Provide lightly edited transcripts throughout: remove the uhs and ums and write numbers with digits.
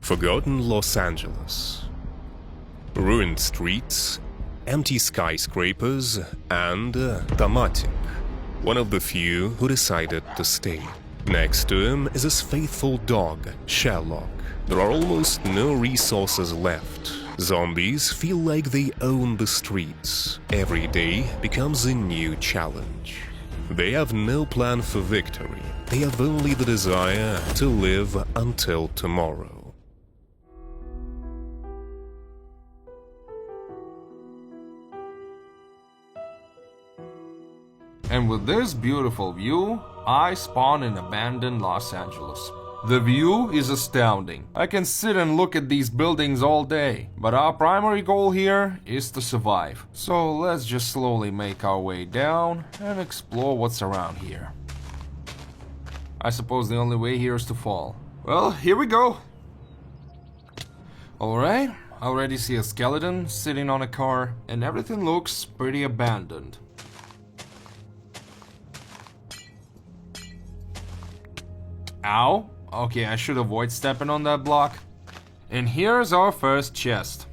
Forgotten Los Angeles. Ruined streets, empty skyscrapers, and Pneumatic, one of the few who decided to stay. Next to him is his faithful dog, Sherlock. There are almost no resources left. Zombies feel like they own the streets. Every day becomes a new challenge. They have no plan for victory. They have only the desire to live until tomorrow. And with this beautiful view, I spawn in abandoned Los Angeles. The view is astounding. I can sit and look at these buildings all day, but our primary goal here is to survive. So let's just slowly make our way down and explore what's around here. I suppose the only way here is to fall. Well, here we go. Alright, I already see a skeleton sitting on a car, and everything looks pretty abandoned. Ow. Okay, I should avoid stepping on that block. And here's our first chest.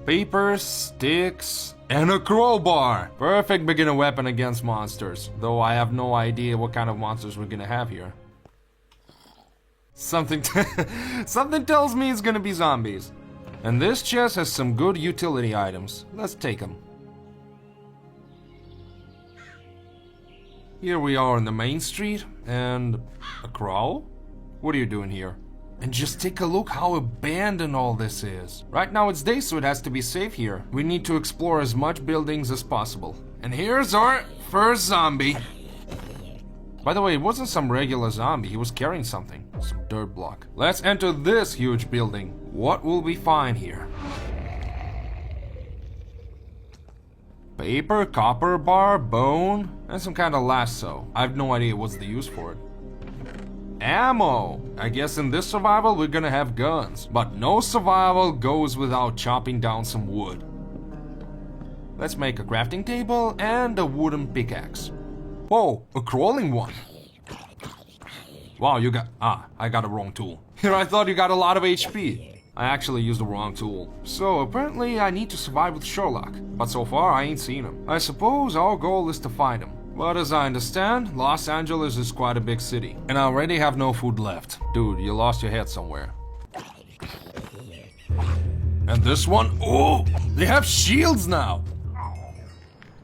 Papers, sticks, and a crowbar. Perfect beginner weapon against monsters. Though I have no idea what kind of monsters we're gonna have here. Something tells me it's gonna be zombies. And this chest has some good utility items. Let's take them. Here we are on the main street, and a crow? What are you doing here? And just take a look how abandoned all this is. Right now it's day, so it has to be safe here. We need to explore as much buildings as possible. And here's our first zombie. By the way, it wasn't some regular zombie, he was carrying something. Some dirt block. Let's enter this huge building. What will we find here? Paper, copper bar, bone, and some kind of lasso. I have no idea what's the use for it. Ammo! I guess in this survival we're gonna have guns, but no survival goes without chopping down some wood. Let's make a crafting table and a wooden pickaxe. Whoa, a crawling one! Wow, you got... I got a wrong tool. Here I thought you got a lot of HP. I actually used the wrong tool. So apparently I need to survive with Sherlock, but so far I ain't seen him. I suppose our goal is to find him. But as I understand, Los Angeles is quite a big city, and I already have no food left. Dude, you lost your head somewhere. And this one? Oh, they have shields now!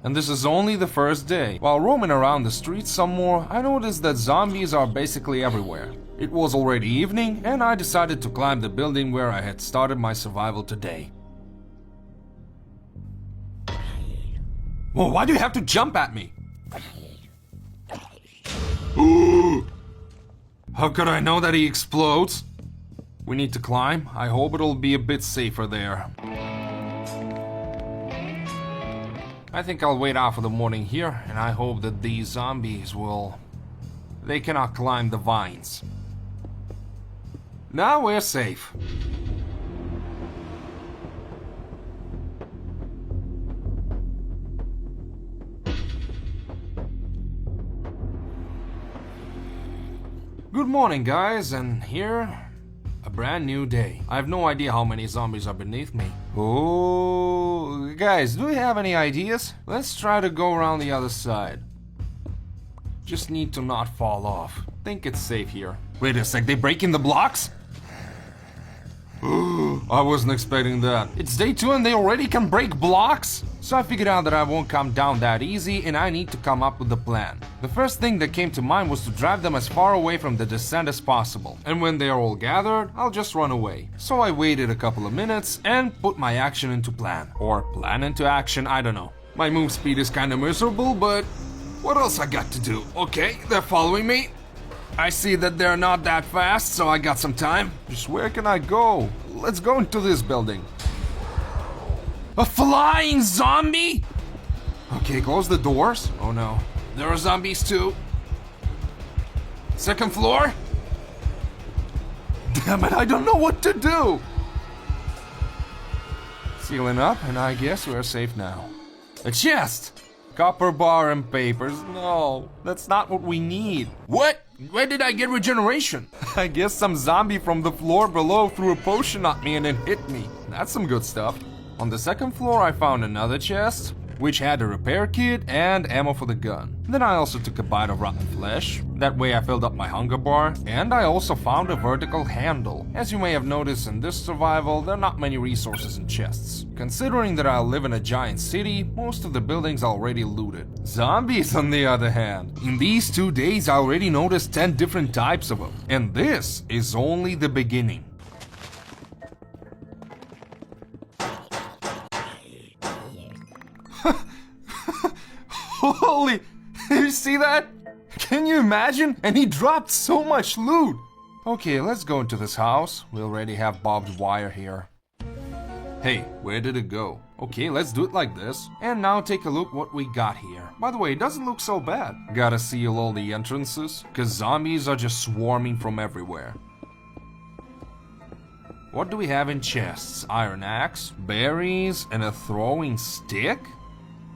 And this is only the first day. While roaming around the streets some more, I noticed that zombies are basically everywhere. It was already evening, and I decided to climb the building where I had started my survival today. Whoa, why do you have to jump at me? How could I know that he explodes? We need to climb. I hope it'll be a bit safer there. I think I'll wait out for the morning here, and I hope that these zombies will... They cannot climb the vines. Now we're safe. Good morning, guys, and here, a brand new day. I have no idea how many zombies are beneath me. Oh, guys, do you have any ideas? Let's try to go around the other side. Just need to not fall off. Think it's safe here. Wait a sec, they breaking the blocks? I wasn't expecting that. It's day 2 and they already can break blocks? So I figured out that I won't come down that easy and I need to come up with a plan. The first thing that came to mind was to drive them as far away from the descent as possible. And when they are all gathered, I'll just run away. So I waited a couple of minutes and put my action into plan. Or plan into action, I don't know. My move speed is kinda miserable, but what else I got to do? Okay, they're following me. I see that they're not that fast, so I got some time. Just where can I go? Let's go into this building. A flying zombie? Okay, close the doors. Oh no, there are zombies too. Second floor? Damn it, I don't know what to do. Sealing up, and I guess we're safe now. A chest! Copper bar and papers. No, that's not what we need. What? Where did I get regeneration? I guess some zombie from the floor below threw a potion at me and then hit me. That's some good stuff. On the second floor I found another chest, which had a repair kit and ammo for the gun. Then I also took a bite of rotten flesh. That way I filled up my hunger bar. And I also found a vertical handle. As you may have noticed in this survival, there are not many resources in chests. Considering that I live in a giant city, most of the buildings are already looted. Zombies, on the other hand. In these 2 days I already noticed 10 different types of them. And this is only the beginning. Holy, you see that? Can you imagine? And he dropped so much loot. Okay, let's go into this house. We already have barbed wire here. Hey, where did it go? Okay, let's do it like this. And now take a look what we got here. By the way, it doesn't look so bad. Gotta seal all the entrances, cause zombies are just swarming from everywhere. What do we have in chests? Iron axe, berries, and a throwing stick?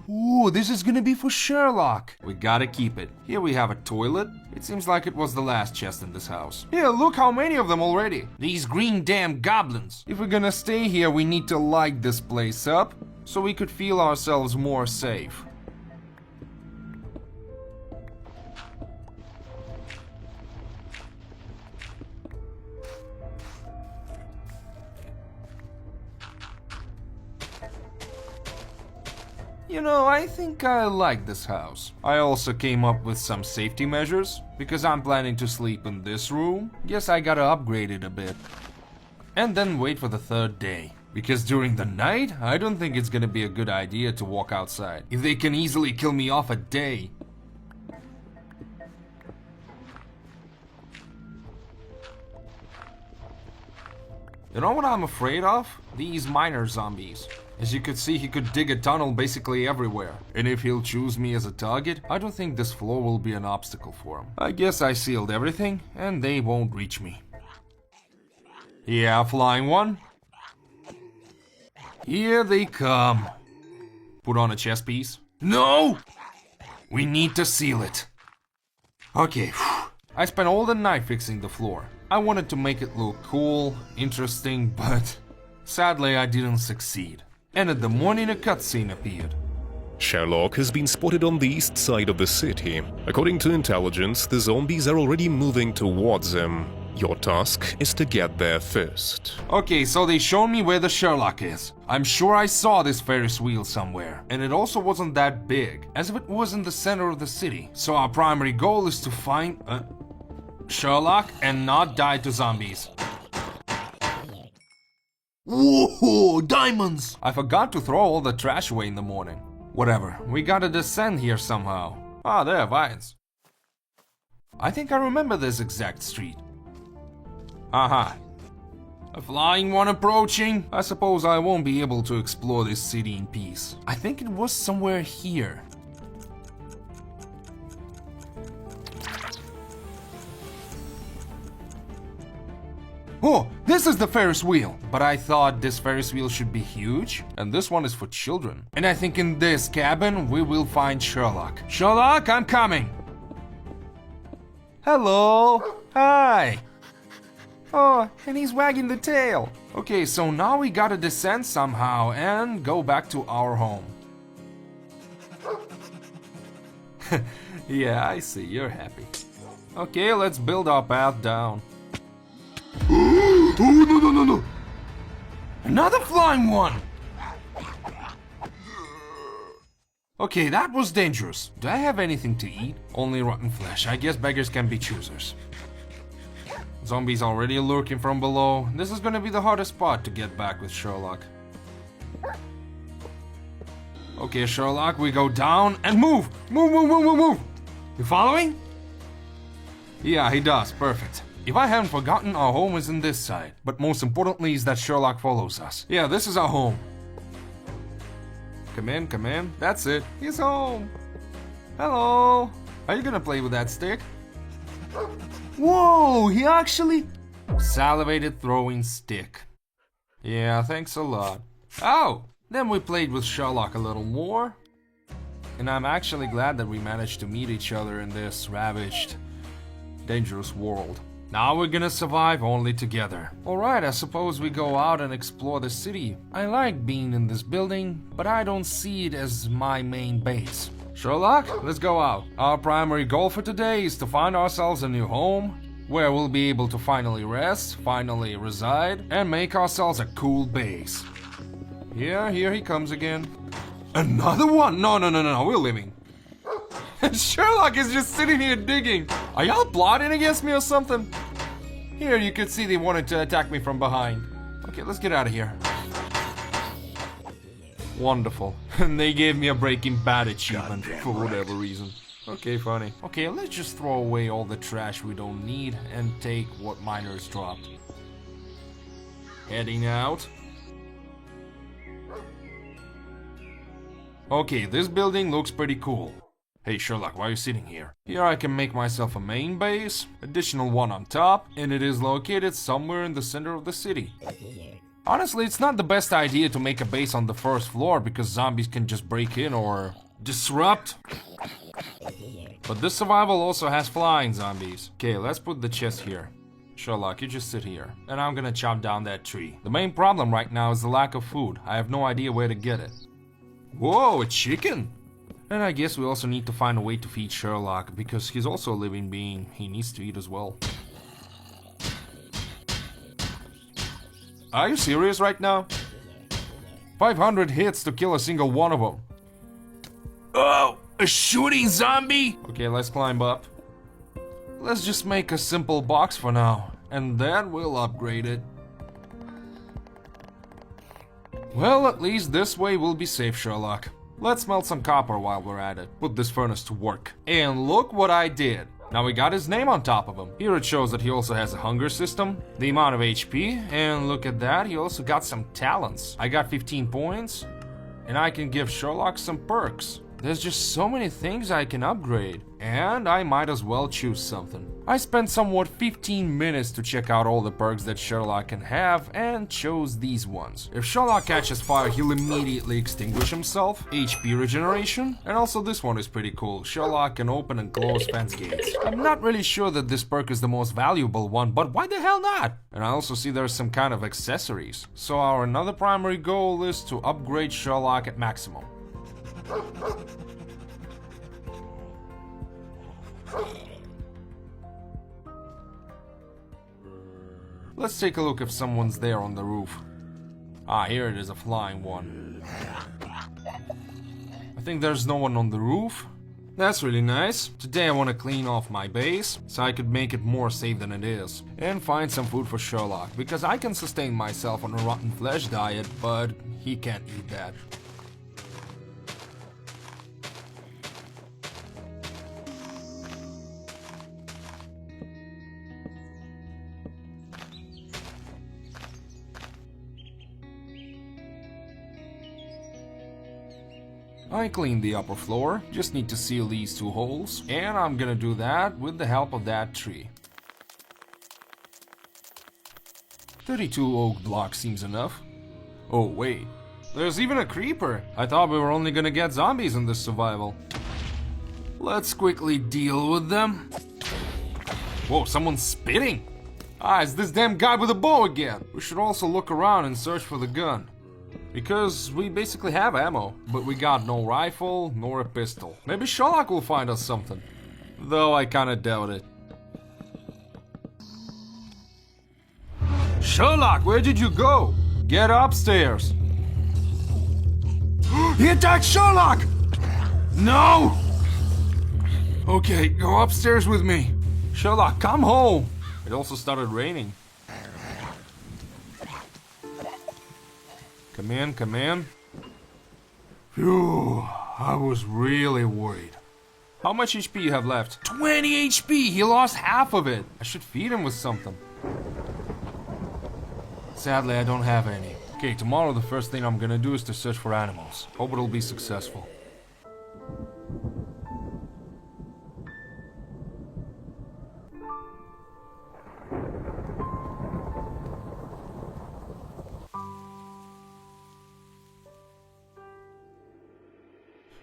Ooh, this is gonna be for Sherlock. We gotta keep it. Here we have a toilet. It seems like it was the last chest in this house. Here, look how many of them already. These green damn goblins. If we're gonna stay here, we need to light this place up so we could feel ourselves more safe. You know, I think I like this house. I also came up with some safety measures, because I'm planning to sleep in this room. Guess I gotta upgrade it a bit. And then wait for the 3rd day. Because during the night, I don't think it's gonna be a good idea to walk outside. If they can easily kill me off a day. You know what I'm afraid of? These miner zombies. As you could see, he could dig a tunnel basically everywhere. And if he'll choose me as a target, I don't think this floor will be an obstacle for him. I guess I sealed everything, and they won't reach me. Yeah, flying one. Here they come. Put on a chest piece. No! We need to seal it. Okay, I spent all the night fixing the floor. I wanted to make it look cool, interesting, but sadly I didn't succeed. And in the morning a cutscene appeared. Sherlock has been spotted on the east side of the city. According to intelligence, the zombies are already moving towards him. Your task is to get there first. Okay, so they showed me where the Sherlock is. I'm sure I saw this Ferris wheel somewhere. And it also wasn't that big, as if it was in the center of the city. So our primary goal is to find Sherlock and not die to zombies. Whoa, diamonds! I forgot to throw all the trash away in the morning. Whatever, we gotta descend here somehow. Ah, there are vines. I think I remember this exact street. Aha. A flying one approaching. I suppose I won't be able to explore this city in peace. I think it was somewhere here. Oh, this is the Ferris wheel. But I thought this Ferris wheel should be huge, and this one is for children. And I think in this cabin we will find Sherlock. Sherlock, I'm coming. Hello. Hi. Oh, and he's wagging the tail. Okay, so now we gotta descend somehow and go back to our home. Yeah, I see, you're happy. Okay, let's build our path down. Oh, no. Another flying one! Okay, that was dangerous. Do I have anything to eat? Only rotten flesh. I guess beggars can be choosers. Zombies already lurking from below. This is gonna be the hardest part to get back with Sherlock. Okay, Sherlock, we go down and move! Move! You following? Yeah, he does. Perfect. If I haven't forgotten, our home is in this side. But most importantly is that Sherlock follows us. Yeah, this is our home. Come in. That's it. He's home. Hello. Are you gonna play with that stick? Whoa, he actually... Salivated throwing stick. Yeah, thanks a lot. Oh, then we played with Sherlock a little more. And I'm actually glad that we managed to meet each other in this ravaged dangerous world. Now we're gonna survive only together. Alright, I suppose we go out and explore the city. I like being in this building, but I don't see it as my main base. Sherlock, let's go out. Our primary goal for today is to find ourselves a new home, where we'll be able to finally rest, finally reside, and make ourselves a cool base. Yeah, here he comes again. Another one? No, we're leaving. Sherlock is just sitting here digging. Are y'all plotting against me or something? Here, you could see they wanted to attack me from behind. Okay, let's get out of here. Wonderful. And they gave me a Breaking Bad achievement for whatever reason. Okay, funny. Okay, let's just throw away all the trash we don't need and take what miners dropped. Heading out. Okay, this building looks pretty cool. Hey Sherlock, why are you sitting here? Here I can make myself a main base, additional one on top, and it is located somewhere in the center of the city. Honestly, it's not the best idea to make a base on the first floor because zombies can just break in or disrupt. But this survival also has flying zombies. Okay, let's put the chest here. Sherlock, you just sit here, and I'm gonna chop down that tree. The main problem right now is the lack of food. I have no idea where to get it. Whoa, a chicken! And I guess we also need to find a way to feed Sherlock, because he's also a living being. He needs to eat as well. Are you serious right now? 500 hits to kill a single one of them. Oh, a shooting zombie! Okay, let's climb up. Let's just make a simple box for now, and then we'll upgrade it. Well, at least this way we'll be safe, Sherlock. Let's melt some copper while we're at it. Put this furnace to work. And look what I did. Now we got his name on top of him. Here it shows that he also has a hunger system, the amount of HP, and look at that, he also got some talents. I got 15 points, and I can give Sherlock some perks. There's just so many things I can upgrade, and I might as well choose something. I spent somewhat 15 minutes to check out all the perks that Sherlock can have and chose these ones. If Sherlock catches fire, he'll immediately extinguish himself, HP regeneration, and also this one is pretty cool. Sherlock can open and close fence gates. I'm not really sure that this perk is the most valuable one, but why the hell not? And I also see there's some kind of accessories. So our another primary goal is to upgrade Sherlock at maximum. Let's take a look if someone's there on the roof. Ah, here it is, a flying one. I think there's no one on the roof. That's really nice. Today I want to clean off my base, so I could make it more safe than it is. And find some food for Sherlock, because I can sustain myself on a rotten flesh diet, but he can't eat that. I cleaned the upper floor, just need to seal these two holes, and I'm gonna do that with the help of that tree. 32 oak blocks seems enough. Oh wait, there's even a creeper! I thought we were only gonna get zombies in this survival. Let's quickly deal with them. Whoa, someone's spitting! Ah, it's this damn guy with a bow again! We should also look around and search for the gun. Because we basically have ammo, but we got no rifle nor a pistol. Maybe Sherlock will find us something. Though I kinda doubt it. Sherlock, where did you go? Get upstairs. He attacked Sherlock! No! Okay, go upstairs with me. Sherlock, come home! It also started raining. Come in, come in. Phew, I was really worried. How much HP you have left? 20 HP! He lost half of it! I should feed him with something. Sadly, I don't have any. Okay, tomorrow the first thing I'm gonna do is to search for animals. Hope it'll be successful.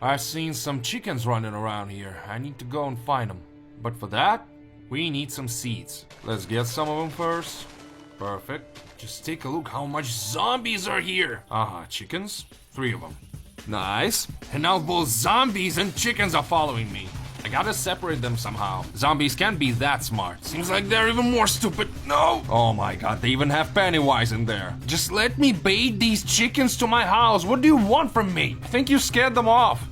I've seen some chickens running around here. I need to go and find them. But for that, We need some seeds. Let's get some of them first. Perfect. Just take a look how much zombies are here. Chickens. 3 of them. Nice. And now both zombies and chickens are following me. I gotta separate them somehow. Zombies can't be that smart. Seems like they're even more stupid. No! Oh my god, they even have Pennywise in there. Just let me bait these chickens to my house. What do you want from me? I think you scared them off.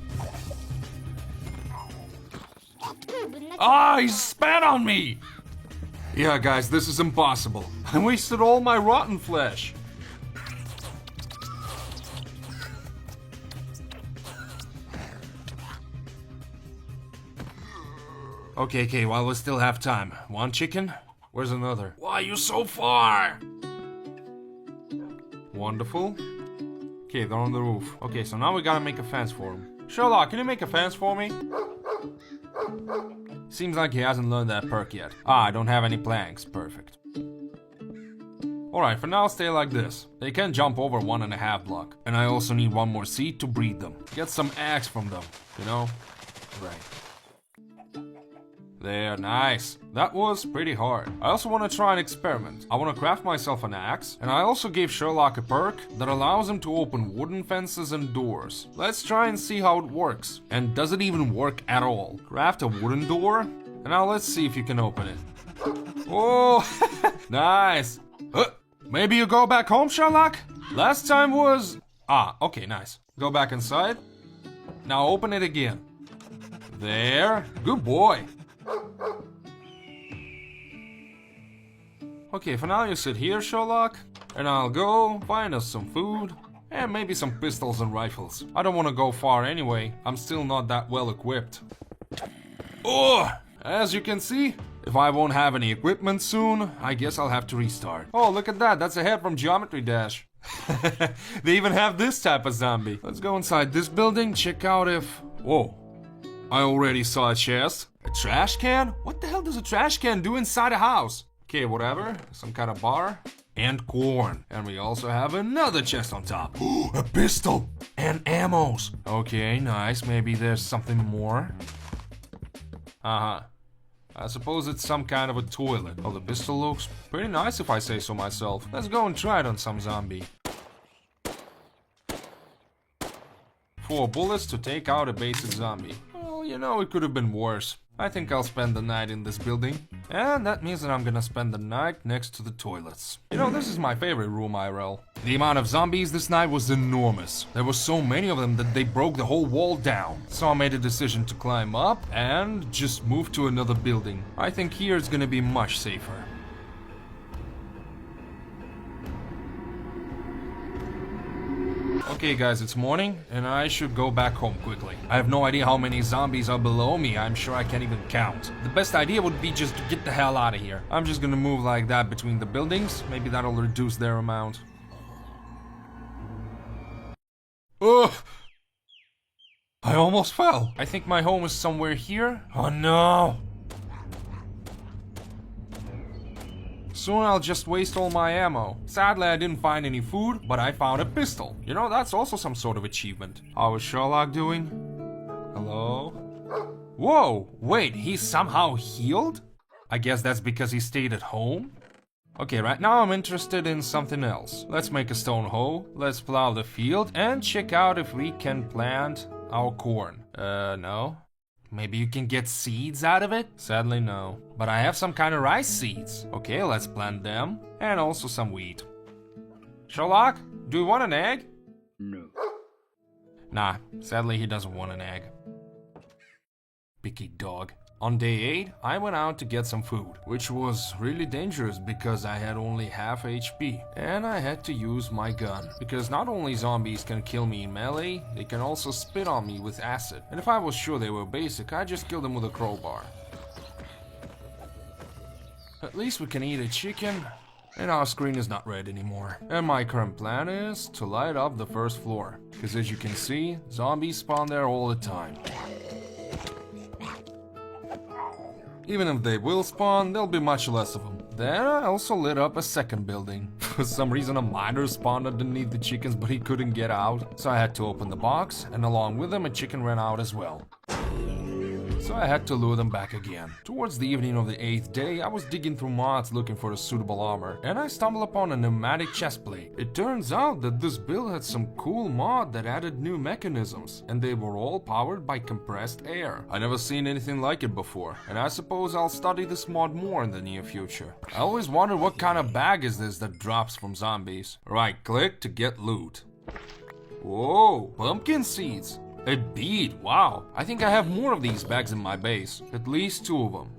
He spat on me! Yeah, guys, this is impossible. I wasted all my rotten flesh. Okay, while we still have time. 1 chicken? Where's another? Why are you so far? Wonderful. Okay, they're on the roof. Okay, so now we gotta make a fence for them. Sherlock, can you make a fence for me? Seems like he hasn't learned that perk yet. I don't have any planks. Perfect. Alright, for now stay like this. They can jump over 1.5 block. And I also need 1 more seed to breed them. Get some eggs from them, you know? Right. There, nice. That was pretty hard. I also want to try an experiment. I want to craft myself an axe, and I also gave Sherlock a perk that allows him to open wooden fences and doors. Let's try and see how it works. And does it even work at all? Craft a wooden door, and now let's see if you can open it. Oh, nice. Maybe you go back home, Sherlock? Last time was... okay, nice. Go back inside. Now open it again. There. Good boy. Okay, for now you sit here, Sherlock, and I'll go find us some food and maybe some pistols and rifles. I don't want to go far anyway. I'm still not that well equipped. As you can see, if I won't have any equipment soon, I guess I'll have to restart. Oh, look at that. That's a head from Geometry Dash. They even have this type of zombie. Let's go inside this building, check out if... Whoa. I already saw a chest. A trash can? What the hell does a trash can do inside a house? Okay, whatever. Some kind of bar. And corn. And we also have another chest on top. A pistol! And ammos. Okay, nice. Maybe there's something more. I suppose it's some kind of a toilet. Oh, the pistol looks pretty nice if I say so myself. Let's go and try it on some zombie. 4 bullets to take out a basic zombie. Well, you know, it could have been worse. I think I'll spend the night in this building. And that means that I'm gonna spend the night next to the toilets. You know, this is my favorite room, IRL. The amount of zombies this night was enormous. There were so many of them that they broke the whole wall down. So I made a decision to climb up and just move to another building. I think here it's gonna be much safer. Okay guys, it's morning, and I should go back home quickly. I have no idea how many zombies are below me. I'm sure I can't even count. The best idea would be just to get the hell out of here. I'm just gonna move like that between the buildings. Maybe that'll reduce their amount. Ugh! I almost fell. I think my home is somewhere here. Oh no! Soon I'll just waste all my ammo. Sadly, I didn't find any food, but I found a pistol. You know, that's also some sort of achievement. How is Sherlock doing? Hello? Whoa, wait, he's somehow healed? I guess that's because he stayed at home? Okay, right now I'm interested in something else. Let's make a stone hoe, let's plow the field, and check out if we can plant our corn. No? Maybe you can get seeds out of it? Sadly, no. But I have some kind of rice seeds. Okay, let's plant them. And also some wheat. Sherlock, do you want an egg? No. Nah, sadly he doesn't want an egg. Picky dog. On day 8, I went out to get some food, which was really dangerous because I had only half HP. And I had to use my gun, because not only zombies can kill me in melee, they can also spit on me with acid. And if I was sure they were basic, I just killed them with a crowbar. At least we can eat a chicken, and our screen is not red anymore. And my current plan is to light up the first floor, because as you can see, zombies spawn there all the time. Even if they will spawn, there'll be much less of them. Then I also lit up a second building. For some reason a miner spawned underneath the chickens, but he couldn't get out. So I had to open the box, and along with him a chicken ran out as well. so I had to lure them back again. Towards the evening of the 8th day, I was digging through mods looking for a suitable armor, and I stumbled upon a pneumatic chestplate. It turns out that this build had some cool mod that added new mechanisms, and they were all powered by compressed air. I never seen anything like it before, and I suppose I'll study this mod more in the near future. I always wondered what kind of bag is this that drops from zombies. Right click to get loot. Whoa, pumpkin seeds. A bead, wow. I think I have more of these bags in my base. At least 2 of them.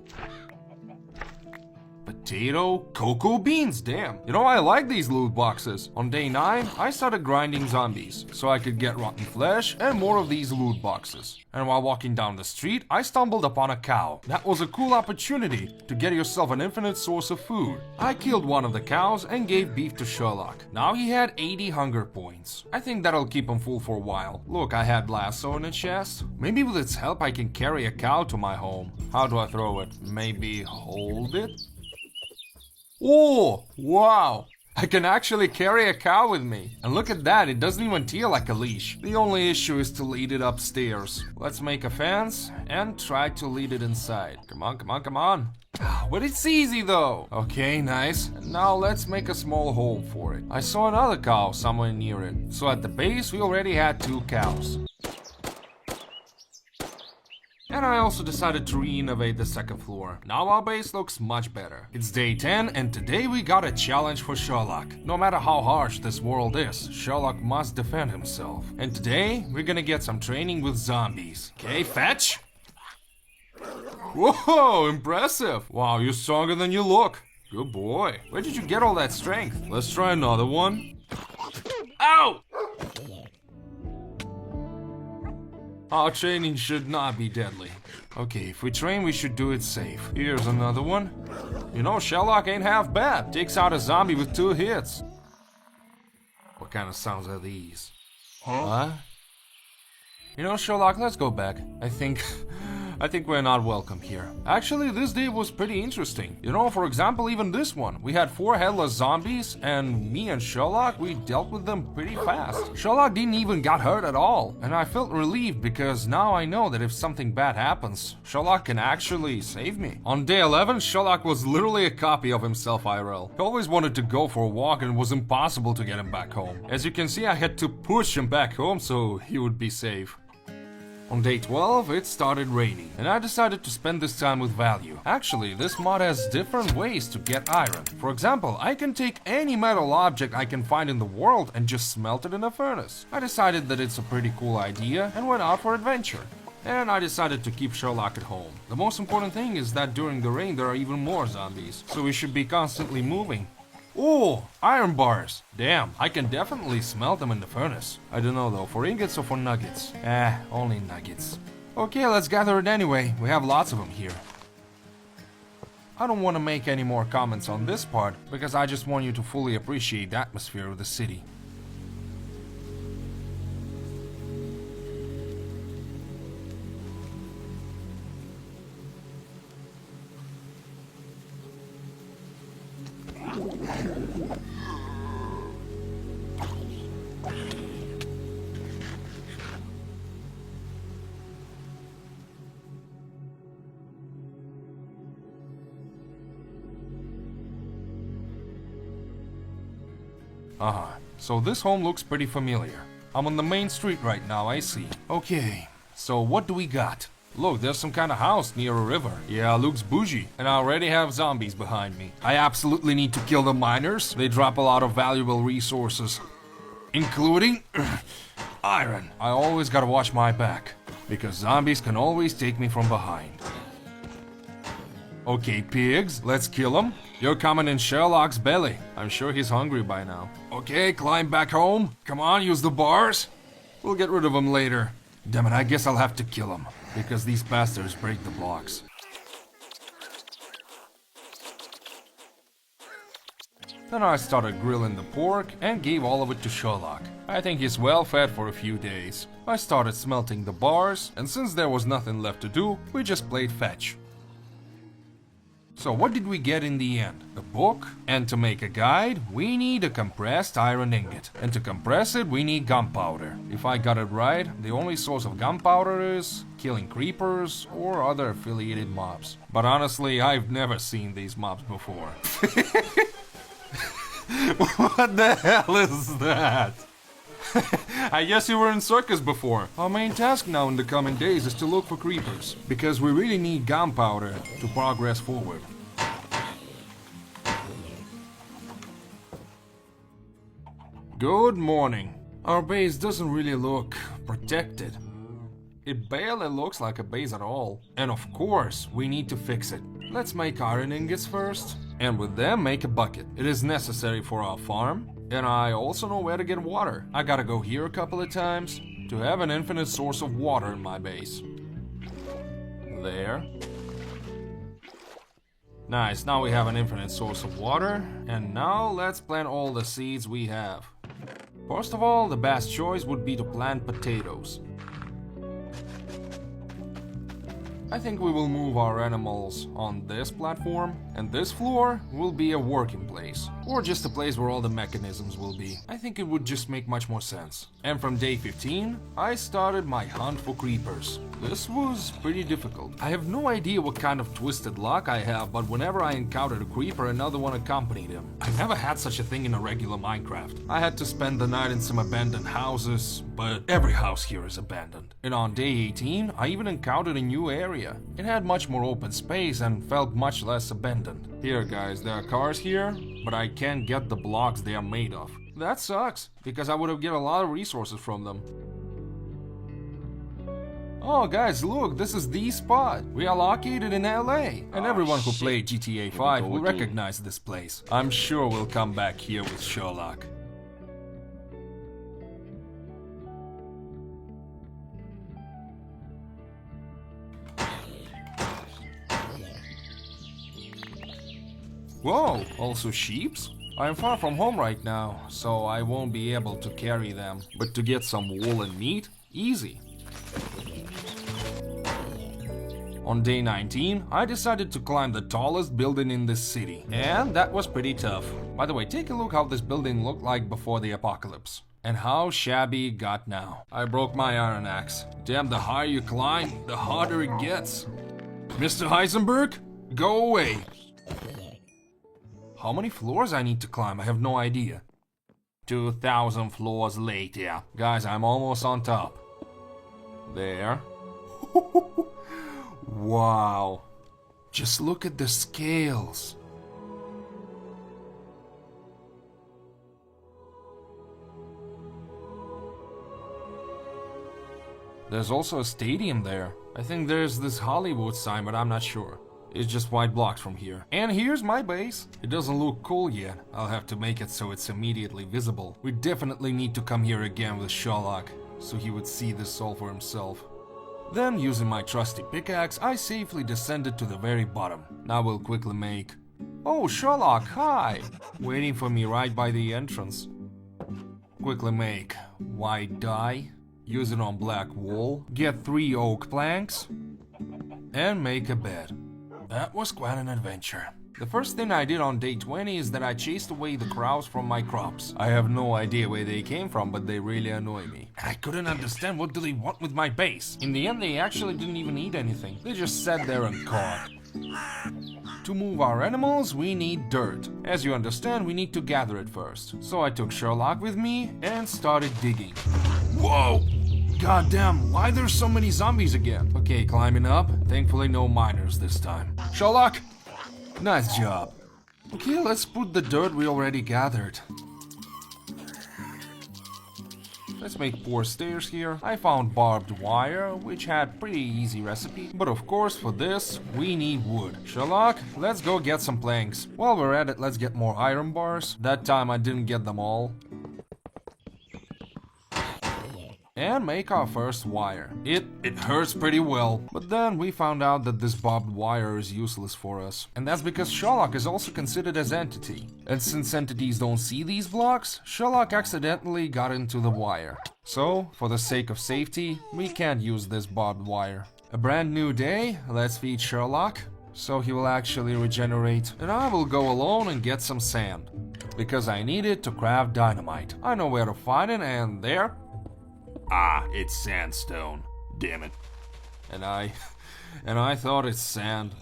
Potato, cocoa beans, damn. You know, I like these loot boxes. On day 9, I started grinding zombies, so I could get rotten flesh and more of these loot boxes. And while walking down the street, I stumbled upon a cow. That was a cool opportunity to get yourself an infinite source of food. I killed one of the cows and gave beef to Sherlock. Now he had 80 hunger points. I think that'll keep him full for a while. Look, I had lasso in a chest. Maybe with its help I can carry a cow to my home. How do I throw it? Maybe hold it? Oh, wow! I can actually carry a cow with me. And look at that, it doesn't even feel like a leash. The only issue is to lead it upstairs. Let's make a fence and try to lead it inside. Come on, come on, come on. But it's easy though. Okay, nice. And now let's make a small hole for it. I saw another cow somewhere near it. So at the base we already had 2 cows. And I also decided to renovate the second floor. Now our base looks much better. It's day 10 and today we got a challenge for Sherlock. No matter how harsh this world is, Sherlock must defend himself. And today we're gonna get some training with zombies. Okay, fetch! Whoa, impressive! Wow, you're stronger than you look. Good boy. Where did you get all that strength? Let's try another one. Ow! Our training should not be deadly. Okay, if we train, we should do it safe. Here's another one. You know, Sherlock ain't half bad. Takes out a zombie with 2 hits. What kind of sounds are these? Huh? You know, Sherlock, let's go back. I think we're not welcome here. Actually, this day was pretty interesting. You know, for example, even this one. We had 4 headless zombies, and me and Sherlock, we dealt with them pretty fast. Sherlock didn't even get hurt at all, and I felt relieved because now I know that if something bad happens, Sherlock can actually save me. On day 11, Sherlock was literally a copy of himself IRL. He always wanted to go for a walk and it was impossible to get him back home. As you can see, I had to push him back home so he would be safe. On day 12, it started raining, and I decided to spend this time with value. Actually, this mod has different ways to get iron. For example, I can take any metal object I can find in the world and just smelt it in a furnace. I decided that it's a pretty cool idea and went out for adventure. And I decided to keep Sherlock at home. The most important thing is that during the rain there are even more zombies, so we should be constantly moving. Oh, iron bars. Damn, I can definitely smelt them in the furnace. I don't know though, for ingots or for nuggets? Only nuggets. Okay, let's gather it anyway. We have lots of them here. I don't want to make any more comments on this part, because I just want you to fully appreciate the atmosphere of the city. So this home looks pretty familiar. I'm on the main street right now, I see. Okay, so what do we got? Look, there's some kind of house near a river. Yeah, looks bougie. And I already have zombies behind me. I absolutely need to kill the miners. They drop a lot of valuable resources, including iron. I always gotta watch my back, because zombies can always take me from behind. Okay, pigs, let's kill them. You're coming in Sherlock's belly. I'm sure he's hungry by now. Okay, climb back home. Come on, use the bars. We'll get rid of them later. Damn it, I guess I'll have to kill them, because these bastards break the blocks. Then I started grilling the pork and gave all of it to Sherlock. I think he's well fed for a few days. I started smelting the bars, and since there was nothing left to do, we just played fetch. So what did we get in the end? A book? And to make a guide, we need a compressed iron ingot. And to compress it, we need gunpowder. If I got it right, the only source of gunpowder is killing creepers or other affiliated mobs. But honestly, I've never seen these mobs before. What the hell is that? I guess you were in circus before. Our main task now in the coming days is to look for creepers, because we really need gunpowder to progress forward. Good morning. Our base doesn't really look protected. It barely looks like a base at all. And of course, we need to fix it. Let's make iron ingots first, and with them make a bucket. It is necessary for our farm, and I also know where to get water. I gotta go here a couple of times to have an infinite source of water in my base. There. Nice, now we have an infinite source of water, and now let's plant all the seeds we have. First of all, the best choice would be to plant potatoes. I think we will move our animals on this platform, and this floor will be a working place, or just a place where all the mechanisms will be. I think it would just make much more sense. And from day 15, I started my hunt for creepers. This was pretty difficult. I have no idea what kind of twisted luck I have, but whenever I encountered a creeper, another one accompanied him. I never had such a thing in a regular Minecraft. I had to spend the night in some abandoned houses, but every house here is abandoned. And on day 18, I even encountered a new area. It had much more open space and felt much less abandoned. Here guys, there are cars here, but I can't get the blocks they are made of. That sucks, because I would have get a lot of resources from them. Oh guys, look, this is the spot. We are located in LA, and everyone who played GTA 5 will recognize this place. I'm sure we'll come back here with Sherlock. Whoa, also sheeps? I am far from home right now, so I won't be able to carry them. But to get some wool and meat, easy. On day 19, I decided to climb the tallest building in this city, and that was pretty tough. By the way, take a look how this building looked like before the apocalypse, and how shabby it got now. I broke my iron axe. Damn, the higher you climb, the harder it gets. Mr. Heisenberg, go away. How many floors I need to climb? I have no idea. 2,000 floors later. Guys, I'm almost on top. There. Wow. Just look at the scales. There's also a stadium there. I think there's this Hollywood sign, but I'm not sure. It's just white blocks from here. And here's my base. It doesn't look cool yet. I'll have to make it so it's immediately visible. We definitely need to come here again with Sherlock, so he would see this all for himself. Then, using my trusty pickaxe, I safely descended to the very bottom. Now we'll quickly make... Oh, Sherlock, hi! Waiting for me right by the entrance. Quickly make white dye, use it on black wool, get 3 oak planks, and make a bed. That was quite an adventure. The first thing I did on day 20 is that I chased away the crows from my crops. I have no idea where they came from, but they really annoy me. I couldn't understand what do they want with my base. In the end, they actually didn't even eat anything. They just sat there and cawed. To move our animals, we need dirt. As you understand, we need to gather it first. So I took Sherlock with me and started digging. Whoa! Goddamn, why there's so many zombies again? Okay, climbing up. Thankfully no miners this time. Sherlock! Nice job. Okay, let's put the dirt we already gathered. Let's make 4 stairs here. I found barbed wire, which had pretty easy recipe. But of course, for this, we need wood. Sherlock, let's go get some planks. While we're at it, let's get more iron bars. That time I didn't get them all. And make our first wire. It hurts pretty well. But then we found out that this barbed wire is useless for us. And that's because Sherlock is also considered as entity. And since entities don't see these blocks, Sherlock accidentally got into the wire. So, for the sake of safety, we can't use this barbed wire. A brand new day, let's feed Sherlock, so he will actually regenerate. And I will go alone and get some sand, because I need it to craft dynamite. I know where to find it, and there... Ah, it's sandstone. Damn it. And I thought it's sand.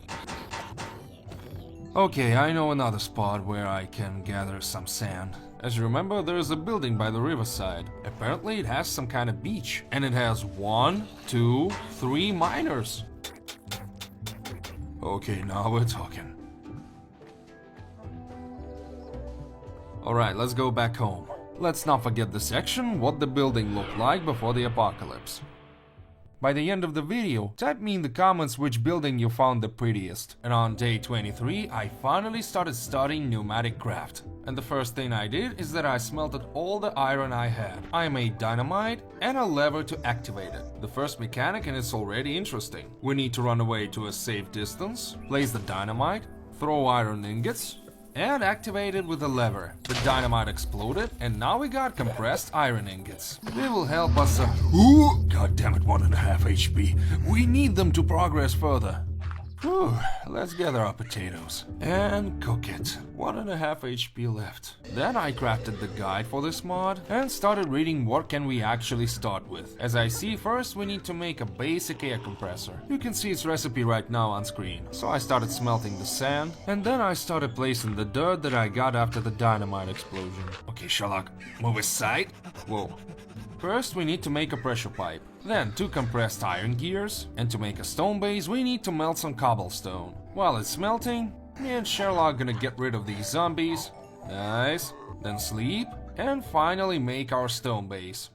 Okay, I know another spot where I can gather some sand. As you remember, there is a building by the riverside. Apparently it has some kind of beach. And it has 1, 2, 3 miners. Okay, now we're talking. Alright, let's go back home. Let's not forget the section, what the building looked like before the apocalypse. By the end of the video, type me in the comments which building you found the prettiest. And on day 23, I finally started studying Pneumatic Craft. And the first thing I did is that I smelted all the iron I had. I made dynamite and a lever to activate it. The first mechanic, and it's already interesting. We need to run away to a safe distance, place the dynamite, throw iron ingots, and activate it with a lever. The dynamite exploded, and now we got compressed iron ingots. They will help us. God damn it, 1.5 HP. We need them to progress further. Whew, let's gather our potatoes and cook it. 1.5 HP left. Then I crafted the guide for this mod and started reading what can we actually start with. As I see, first we need to make a basic air compressor. You can see its recipe right now on screen. So I started smelting the sand and then I started placing the dirt that I got after the dynamite explosion. Okay, Sherlock, move aside. Whoa. First we need to make a pressure pipe, then 2 compressed iron gears, and to make a stone base we need to melt some cobblestone. While it's melting, me and Sherlock gonna get rid of these zombies, nice, then sleep, and finally make our stone base.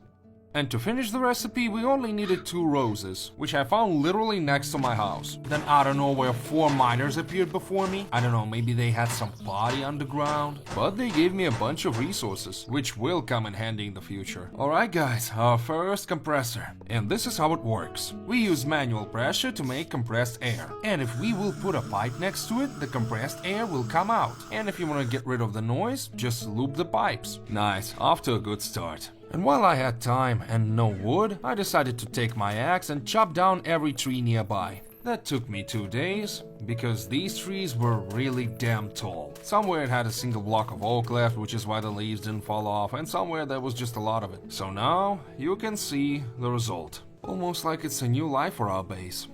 And to finish the recipe we only needed 2 roses, which I found literally next to my house. Then out of nowhere 4 miners appeared before me. I don't know, maybe they had some party underground, but they gave me a bunch of resources, which will come in handy in the future. Alright guys, our first compressor. And this is how it works. We use manual pressure to make compressed air. And if we will put a pipe next to it, the compressed air will come out. And if you want to get rid of the noise, just loop the pipes. Nice, off to a good start. And while I had time and no wood, I decided to take my axe and chop down every tree nearby. That took me 2 days, because these trees were really damn tall. Somewhere it had a single block of oak left, which is why the leaves didn't fall off, and somewhere there was just a lot of it. So now, you can see the result. Almost like it's a new life for our base.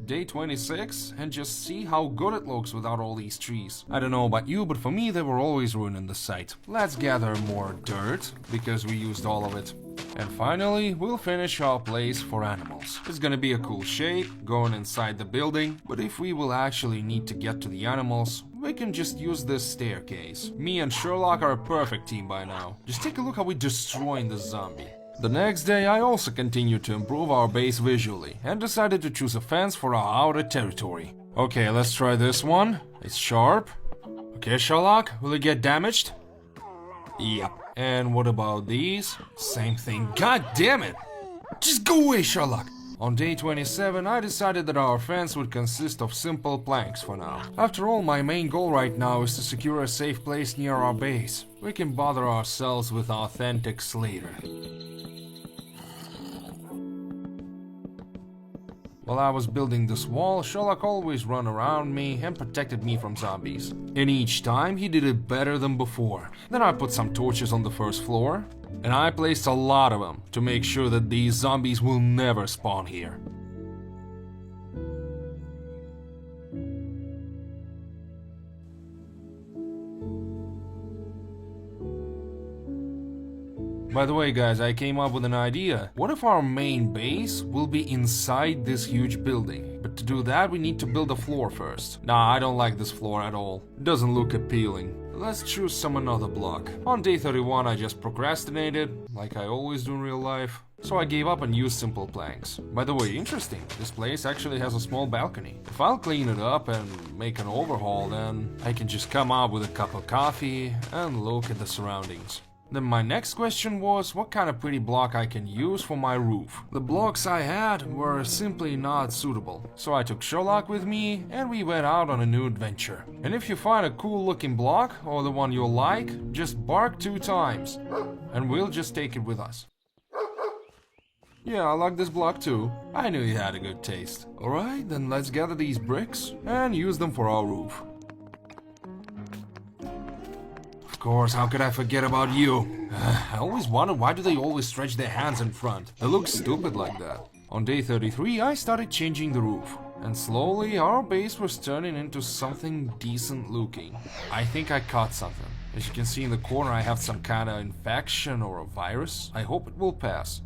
Day 26, and just see how good it looks without all these trees. I don't know about you, but for me they were always ruining the sight. Let's gather more dirt, because we used all of it. And finally, we'll finish our place for animals. It's gonna be a cool shape, going inside the building, but if we will actually need to get to the animals, we can just use this staircase. Me and Sherlock are a perfect team by now. Just take a look how we're destroying the zombie. The next day I also continued to improve our base visually and decided to choose a fence for our outer territory. Okay, let's try this one. It's sharp. Okay, Sherlock, will it get damaged? Yep. And what about these? Same thing. God damn it! Just go away, Sherlock! On day 27, I decided that our fence would consist of simple planks for now. After all, my main goal right now is to secure a safe place near our base. We can bother ourselves with authentics later. While I was building this wall, Sherlock always ran around me and protected me from zombies. And each time he did it better than before. Then I put some torches on the first floor, and I placed a lot of them to make sure that these zombies will never spawn here. By the way guys, I came up with an idea. What if our main base will be inside this huge building? But to do that we need to build a floor first. Nah, I don't like this floor at all. It doesn't look appealing. Let's choose some another block. On day 31 I just procrastinated, like I always do in real life. So I gave up and used simple planks. By the way, interesting, this place actually has a small balcony. If I'll clean it up and make an overhaul, then I can just come out with a cup of coffee and look at the surroundings. Then my next question was what kind of pretty block I can use for my roof. The blocks I had were simply not suitable. So I took Sherlock with me and we went out on a new adventure. And if you find a cool looking block or the one you like, just bark 2 times and we'll just take it with us. Yeah, I like this block too. I knew you had a good taste. Alright, then let's gather these bricks and use them for our roof. course, how could I forget about you? I always wondered why do they always stretch their hands in front? They look stupid like that. On day 33, I started changing the roof. And slowly, our base was turning into something decent looking. I think I caught something. As you can see in the corner, I have some kind of infection or a virus. I hope it will pass.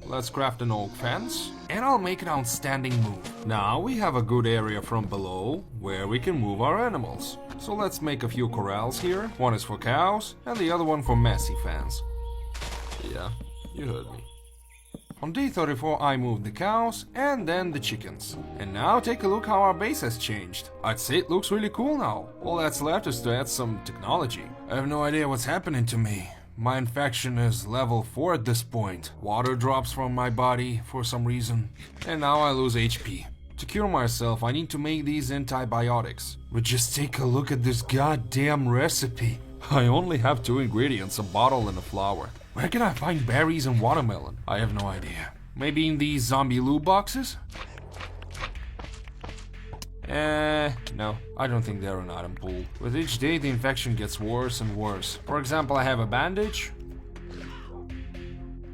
Let's craft an oak fence, and I'll make an outstanding move. Now we have a good area from below, where we can move our animals. So let's make a few corrals here. One is for cows, and the other one for messy fans. Yeah, you heard me. On day 34 I moved the cows, and then the chickens. And now take a look how our base has changed. I'd say it looks really cool now. All that's left is to add some technology. I have no idea what's happening to me. My infection is level 4 at this point. Water drops from my body for some reason. And now I lose HP. To cure myself, I need to make these antibiotics. But just take a look at this goddamn recipe. I only have 2 ingredients, a bottle and a flower. Where can I find berries and watermelon? I have no idea. Maybe in these zombie loot boxes? No, I don't think they're an item pool. With each day, the infection gets worse and worse. For example, I have a bandage,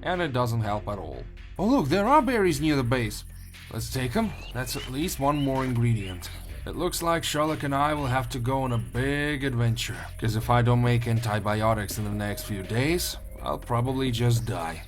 and it doesn't help at all. Oh look, there are berries near the base. Let's take them. That's at least one more ingredient. It looks like Sherlock and I will have to go on a big adventure. Because if I don't make antibiotics in the next few days, I'll probably just die.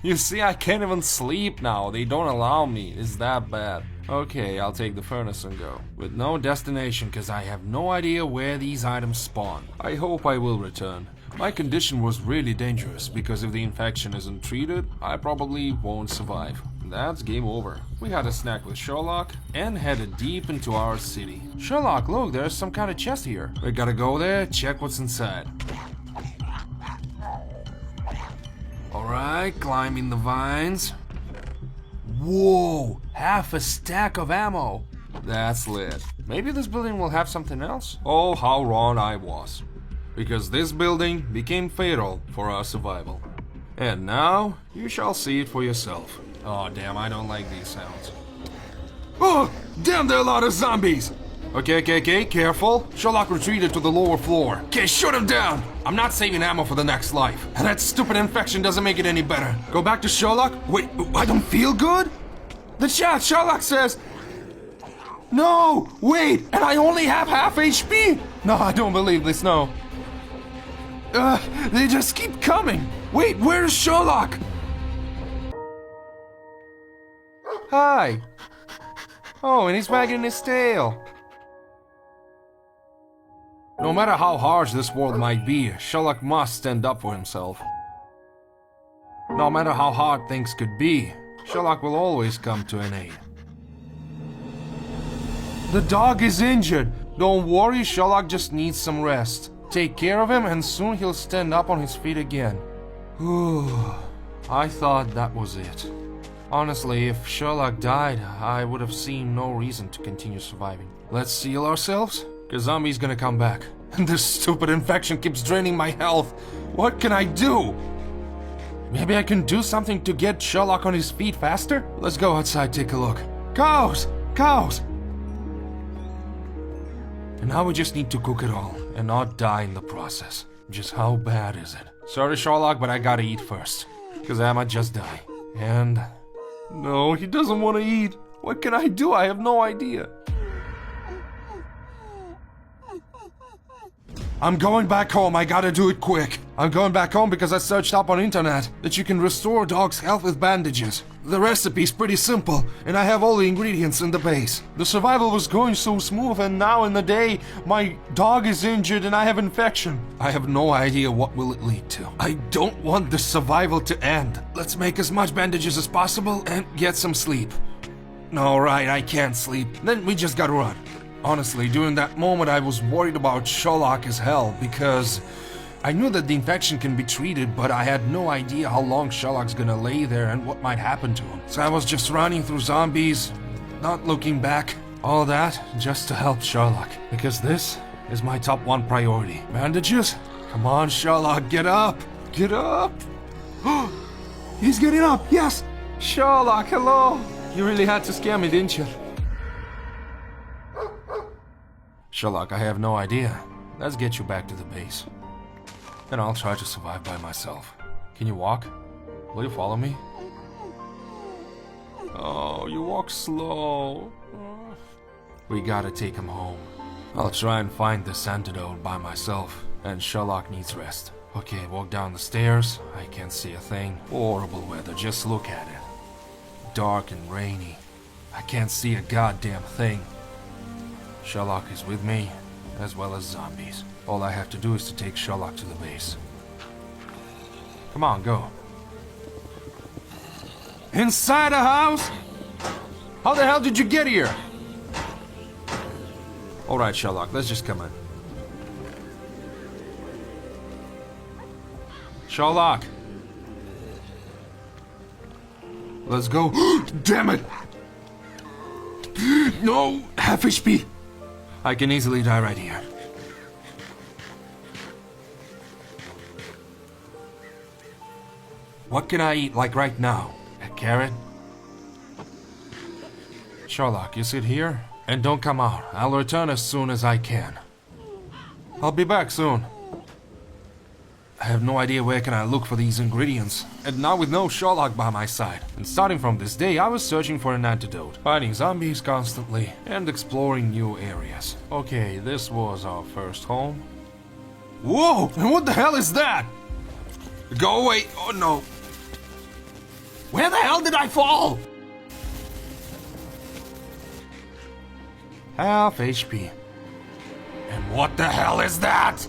You see, I can't even sleep now. They don't allow me. It's that bad. Okay, I'll take the furnace and go. With no destination, because I have no idea where these items spawn. I hope I will return. My condition was really dangerous, because if the infection isn't treated, I probably won't survive. That's game over. We had a snack with Sherlock, and headed deep into our city. Sherlock, look, there's some kind of chest here. We gotta go there, check what's inside. Alright, climbing the vines. Whoa, half a stack of ammo. That's lit. Maybe this building will have something else? Oh, how wrong I was. Because this building became fatal for our survival. And now, you shall see it for yourself. Oh damn, I don't like these sounds. Oh, damn, there are a lot of zombies! Okay, careful. Sherlock retreated to the lower floor. Okay, shoot him down! I'm not saving ammo for the next life. And that stupid infection doesn't make it any better. Go back to Sherlock? Wait, I don't feel good? The chat, Sherlock says... No, wait, and I only have half HP? No, I don't believe this, no. They just keep coming. Wait, where's Sherlock? Hi. Oh, and he's wagging his tail. No matter how harsh this world might be, Sherlock must stand up for himself. No matter how hard things could be, Sherlock will always come to an aid. The dog is injured. Don't worry, Sherlock just needs some rest. Take care of him and soon he'll stand up on his feet again. I thought that was it. Honestly, if Sherlock died, I would have seen no reason to continue surviving. Let's seal ourselves, cause zombie's gonna come back. And this stupid infection keeps draining my health. What can I do? Maybe I can do something to get Sherlock on his feet faster? Let's go outside, take a look. Cows! Cows! And now we just need to cook it all, and not die in the process. Just how bad is it? Sorry, Sherlock, but I gotta eat first. Cause I might just die. And... no, he doesn't want to eat. What can I do? I have no idea. I'm going back home. I gotta do it quick. I'm going back home because I searched up on internet that you can restore dogs' health with bandages. The recipe's pretty simple, and I have all the ingredients in the base. The survival was going so smooth, and now in the day, my dog is injured and I have infection. I have no idea what will it lead to. I don't want the survival to end. Let's make as much bandages as possible and get some sleep. No, right, I can't sleep. Then we just gotta run. Honestly, during that moment I was worried about Sherlock as hell because I knew that the infection can be treated, but I had no idea how long Sherlock's gonna lay there and what might happen to him. So I was just running through zombies, not looking back. All that just to help Sherlock, because this is my top 1 priority. Bandages? Come on, Sherlock, get up! Get up! He's getting up, yes! Sherlock, hello! You really had to scare me, didn't you? Sherlock, I have no idea. Let's get you back to the base. And I'll try to survive by myself. Can you walk? Will you follow me? Oh, you walk slow. We gotta take him home. I'll try and find this antidote by myself. And Sherlock needs rest. Okay, walk down the stairs. I can't see a thing. Horrible weather, just look at it. Dark and rainy. I can't see a goddamn thing. Sherlock is with me, as well as zombies. All I have to do is to take Sherlock to the base. Come on, go. Inside a house? How the hell did you get here? Alright, Sherlock, let's just come in. Sherlock! Let's go. Damn it! No! Half HP! I can easily die right here. What can I eat, like right now? A carrot? Sherlock, you sit here and don't come out. I'll return as soon as I can. I'll be back soon. I have no idea where can I look for these ingredients, and now with no Sherlock by my side. And starting from this day, I was searching for an antidote, fighting zombies constantly, and exploring new areas. Okay, this was our first home. Whoa! And what the hell is that? Go away! Oh no! Where the hell did I fall? Half HP. And what the hell is that?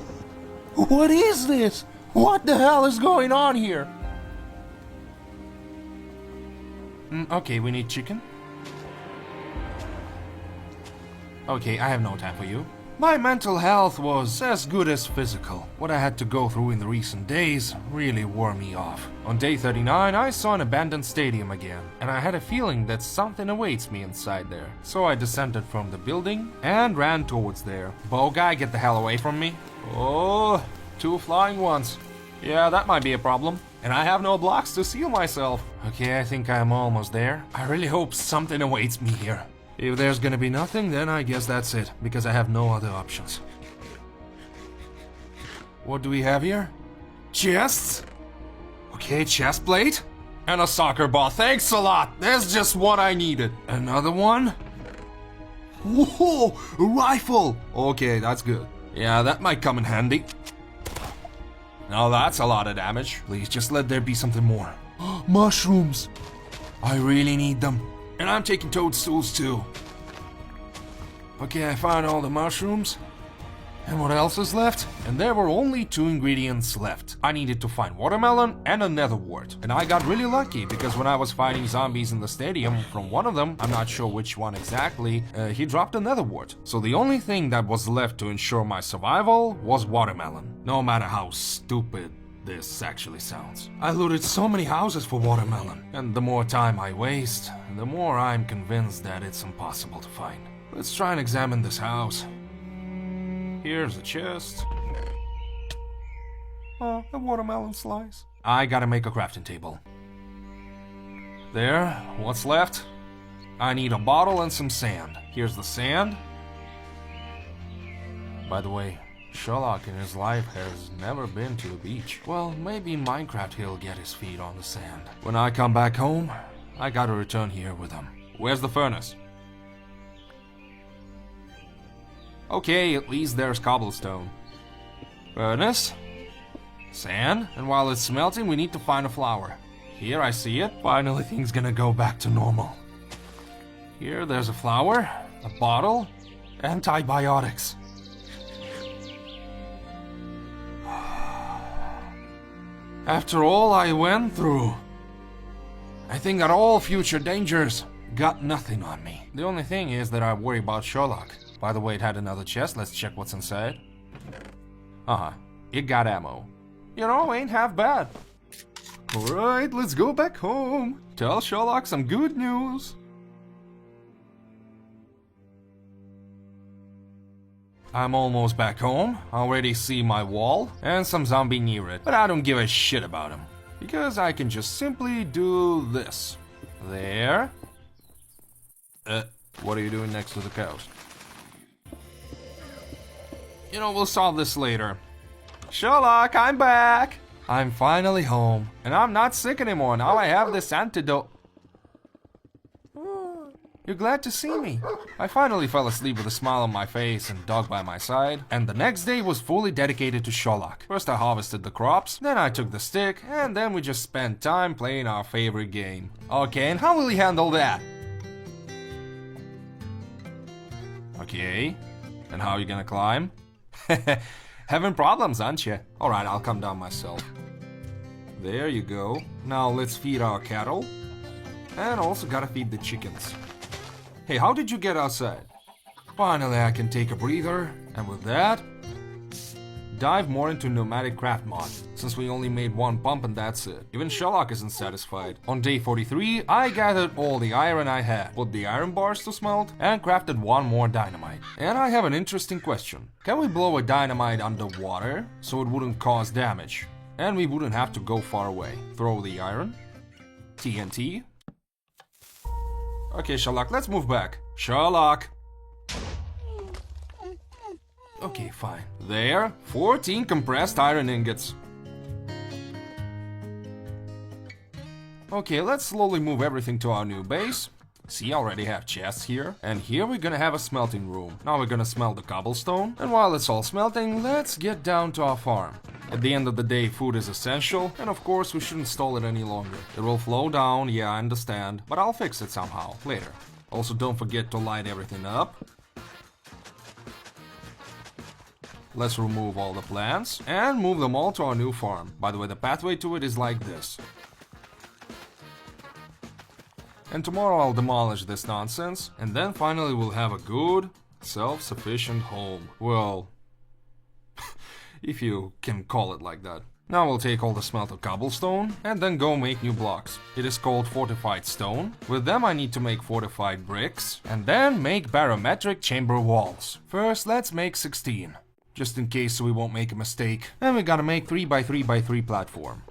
What is this? What the hell is going on here? Okay, we need chicken. Okay, I have no time for you. My mental health was as good as physical. What I had to go through in the recent days really wore me off. On day 39, I saw an abandoned stadium again, and I had a feeling that something awaits me inside there. So I descended from the building and ran towards there. Bow guy, get the hell away from me. Oh, 2 flying ones. Yeah, that might be a problem. And I have no blocks to seal myself. Okay, I think I'm almost there. I really hope something awaits me here. If there's gonna be nothing, then I guess that's it, because I have no other options. What do we have here? Chests? Okay, chest plate. And a soccer ball. Thanks a lot. There's just what I needed. Another one? Whoa, a rifle. Okay, that's good. Yeah, that might come in handy. Now that's a lot of damage. Please, just let there be something more. Mushrooms. I really need them. And I'm taking toadstools too. Okay, I found all the mushrooms. And what else is left? And there were only 2 ingredients left. I needed to find watermelon and a nether wart. And I got really lucky, because when I was fighting zombies in the stadium, from one of them, I'm not sure which one exactly, he dropped a nether wart. So the only thing that was left to ensure my survival was watermelon. No matter how stupid this actually sounds. I looted so many houses for watermelon. And the more time I waste, the more I'm convinced that it's impossible to find. Let's try and examine this house. Here's a chest. Oh, a watermelon slice. I gotta make a crafting table. There, what's left? I need a bottle and some sand. Here's the sand. By the way, Sherlock in his life has never been to the beach. Well, maybe in Minecraft he'll get his feet on the sand. When I come back home, I gotta return here with him. Where's the furnace? Okay, at least there's cobblestone. Furnace. Sand. And while it's smelting, we need to find a flower. Here, I see it. Finally, things gonna go back to normal. Here, there's a flower, a bottle, antibiotics. After all I went through, I think that all future dangers got nothing on me. The only thing is that I worry about Sherlock. By the way, it had another chest. Let's check what's inside. It got ammo. You know, ain't half bad. Alright, let's go back home. Tell Sherlock some good news. I'm almost back home. I already see my wall and some zombie near it. But I don't give a shit about him, because I can just simply do this. There. What are you doing next to the cows? You know, we'll solve this later. Sherlock, I'm back! I'm finally home. And I'm not sick anymore. Now I have this antidote. You're glad to see me. I finally fell asleep with a smile on my face and dog by my side. And the next day was fully dedicated to Sherlock. First I harvested the crops, then I took the stick, and then we just spent time playing our favorite game. Okay, and how will he handle that? Okay, and how are you gonna climb? Having problems, aren't you? Alright, I'll come down myself. There you go. Now let's feed our cattle. And also gotta feed the chickens. Hey, how did you get outside? Finally, I can take a breather. And with that, dive more into Pneumatic Craft mod, since we only made one pump and that's it. Even Sherlock isn't satisfied. On day 43, I gathered all the iron I had, put the iron bars to smelt, and crafted one more dynamite. And I have an interesting question. Can we blow a dynamite underwater so it wouldn't cause damage? And we wouldn't have to go far away. Throw the iron. TNT. Okay, Sherlock, let's move back. Sherlock! Okay, fine. There, 14 compressed iron ingots. Okay, let's slowly move everything to our new base. See, I already have chests here. And here we're gonna have a smelting room. Now we're gonna smelt the cobblestone. And while it's all smelting, let's get down to our farm. At the end of the day, food is essential, and of course we shouldn't stall it any longer. It will flow down, yeah, I understand, but I'll fix it somehow, later. Also, don't forget to light everything up. Let's remove all the plants, and move them all to our new farm. By the way, the pathway to it is like this. And tomorrow I'll demolish this nonsense, and then finally we'll have a good, self-sufficient home. Well, if you can call it like that. Now we'll take all the smelted cobblestone and then go make new blocks. It is called fortified stone. With them I need to make fortified bricks and then make barometric chamber walls. First let's make 16, just in case so we won't make a mistake. And we gotta make 3x3x3 platform.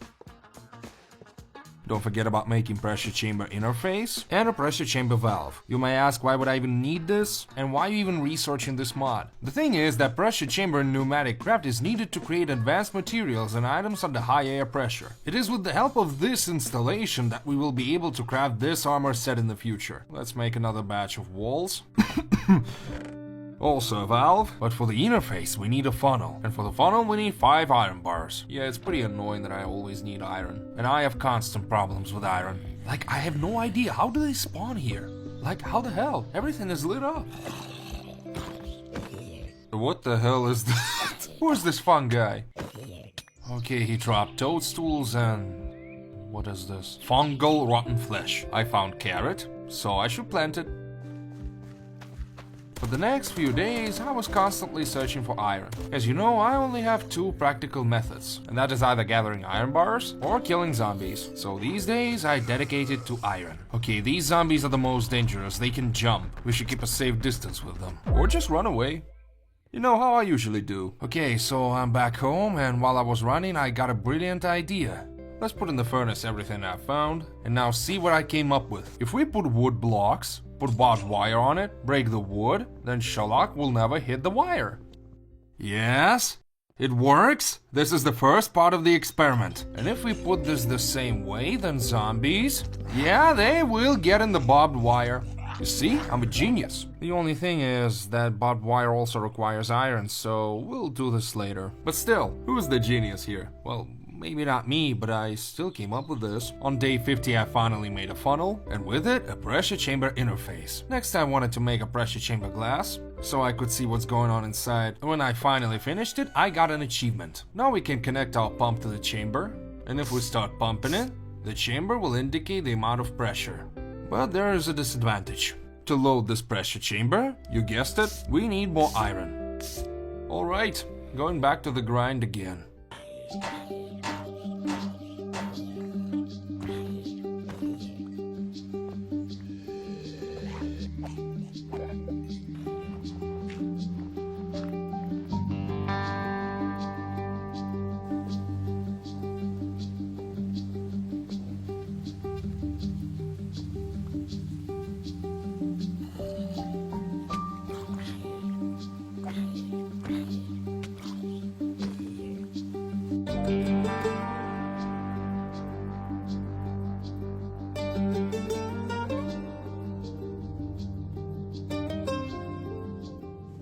Don't forget about making pressure chamber interface and a pressure chamber valve. You may ask, why would I even need this? And why are you even researching this mod? The thing is that pressure chamber in Pneumatic Craft is needed to create advanced materials and items under high air pressure. It is with the help of this installation that we will be able to craft this armor set in the future. Let's make another batch of walls. Also a valve, but for the interface we need a funnel, and for the funnel we need 5 iron bars. Yeah, it's pretty annoying that I always need iron, and I have constant problems with iron. Like, I have no idea, how do they spawn here? Like, how the hell? Everything is lit up. What the hell is that? Who is this fun guy? Okay, he dropped toadstools and... what is this? Fungal rotten flesh. I found carrot, so I should plant it. For the next few days, I was constantly searching for iron. As you know, I only have 2 practical methods, and that is either gathering iron bars or killing zombies. So these days, I dedicated to iron. Okay, these zombies are the most dangerous, they can jump. We should keep a safe distance with them. Or just run away. You know how I usually do. Okay, so I'm back home, and while I was running, I got a brilliant idea. Let's put in the furnace everything I found, and now see what I came up with. If we put wood blocks, put barbed wire on it, break the wood, then Sherlock will never hit the wire. Yes, it works. This is the first part of the experiment. And if we put this the same way, then zombies, yeah, they will get in the barbed wire. You see, I'm a genius. The only thing is that barbed wire also requires iron, so we'll do this later. But still, who's the genius here? Well, maybe not me, but I still came up with this. On day 50 I finally made a funnel, and with it, a pressure chamber interface. Next I wanted to make a pressure chamber glass, so I could see what's going on inside. And when I finally finished it, I got an achievement. Now we can connect our pump to the chamber, and if we start pumping it, the chamber will indicate the amount of pressure. But there is a disadvantage. To load this pressure chamber, you guessed it, we need more iron. Alright, going back to the grind again.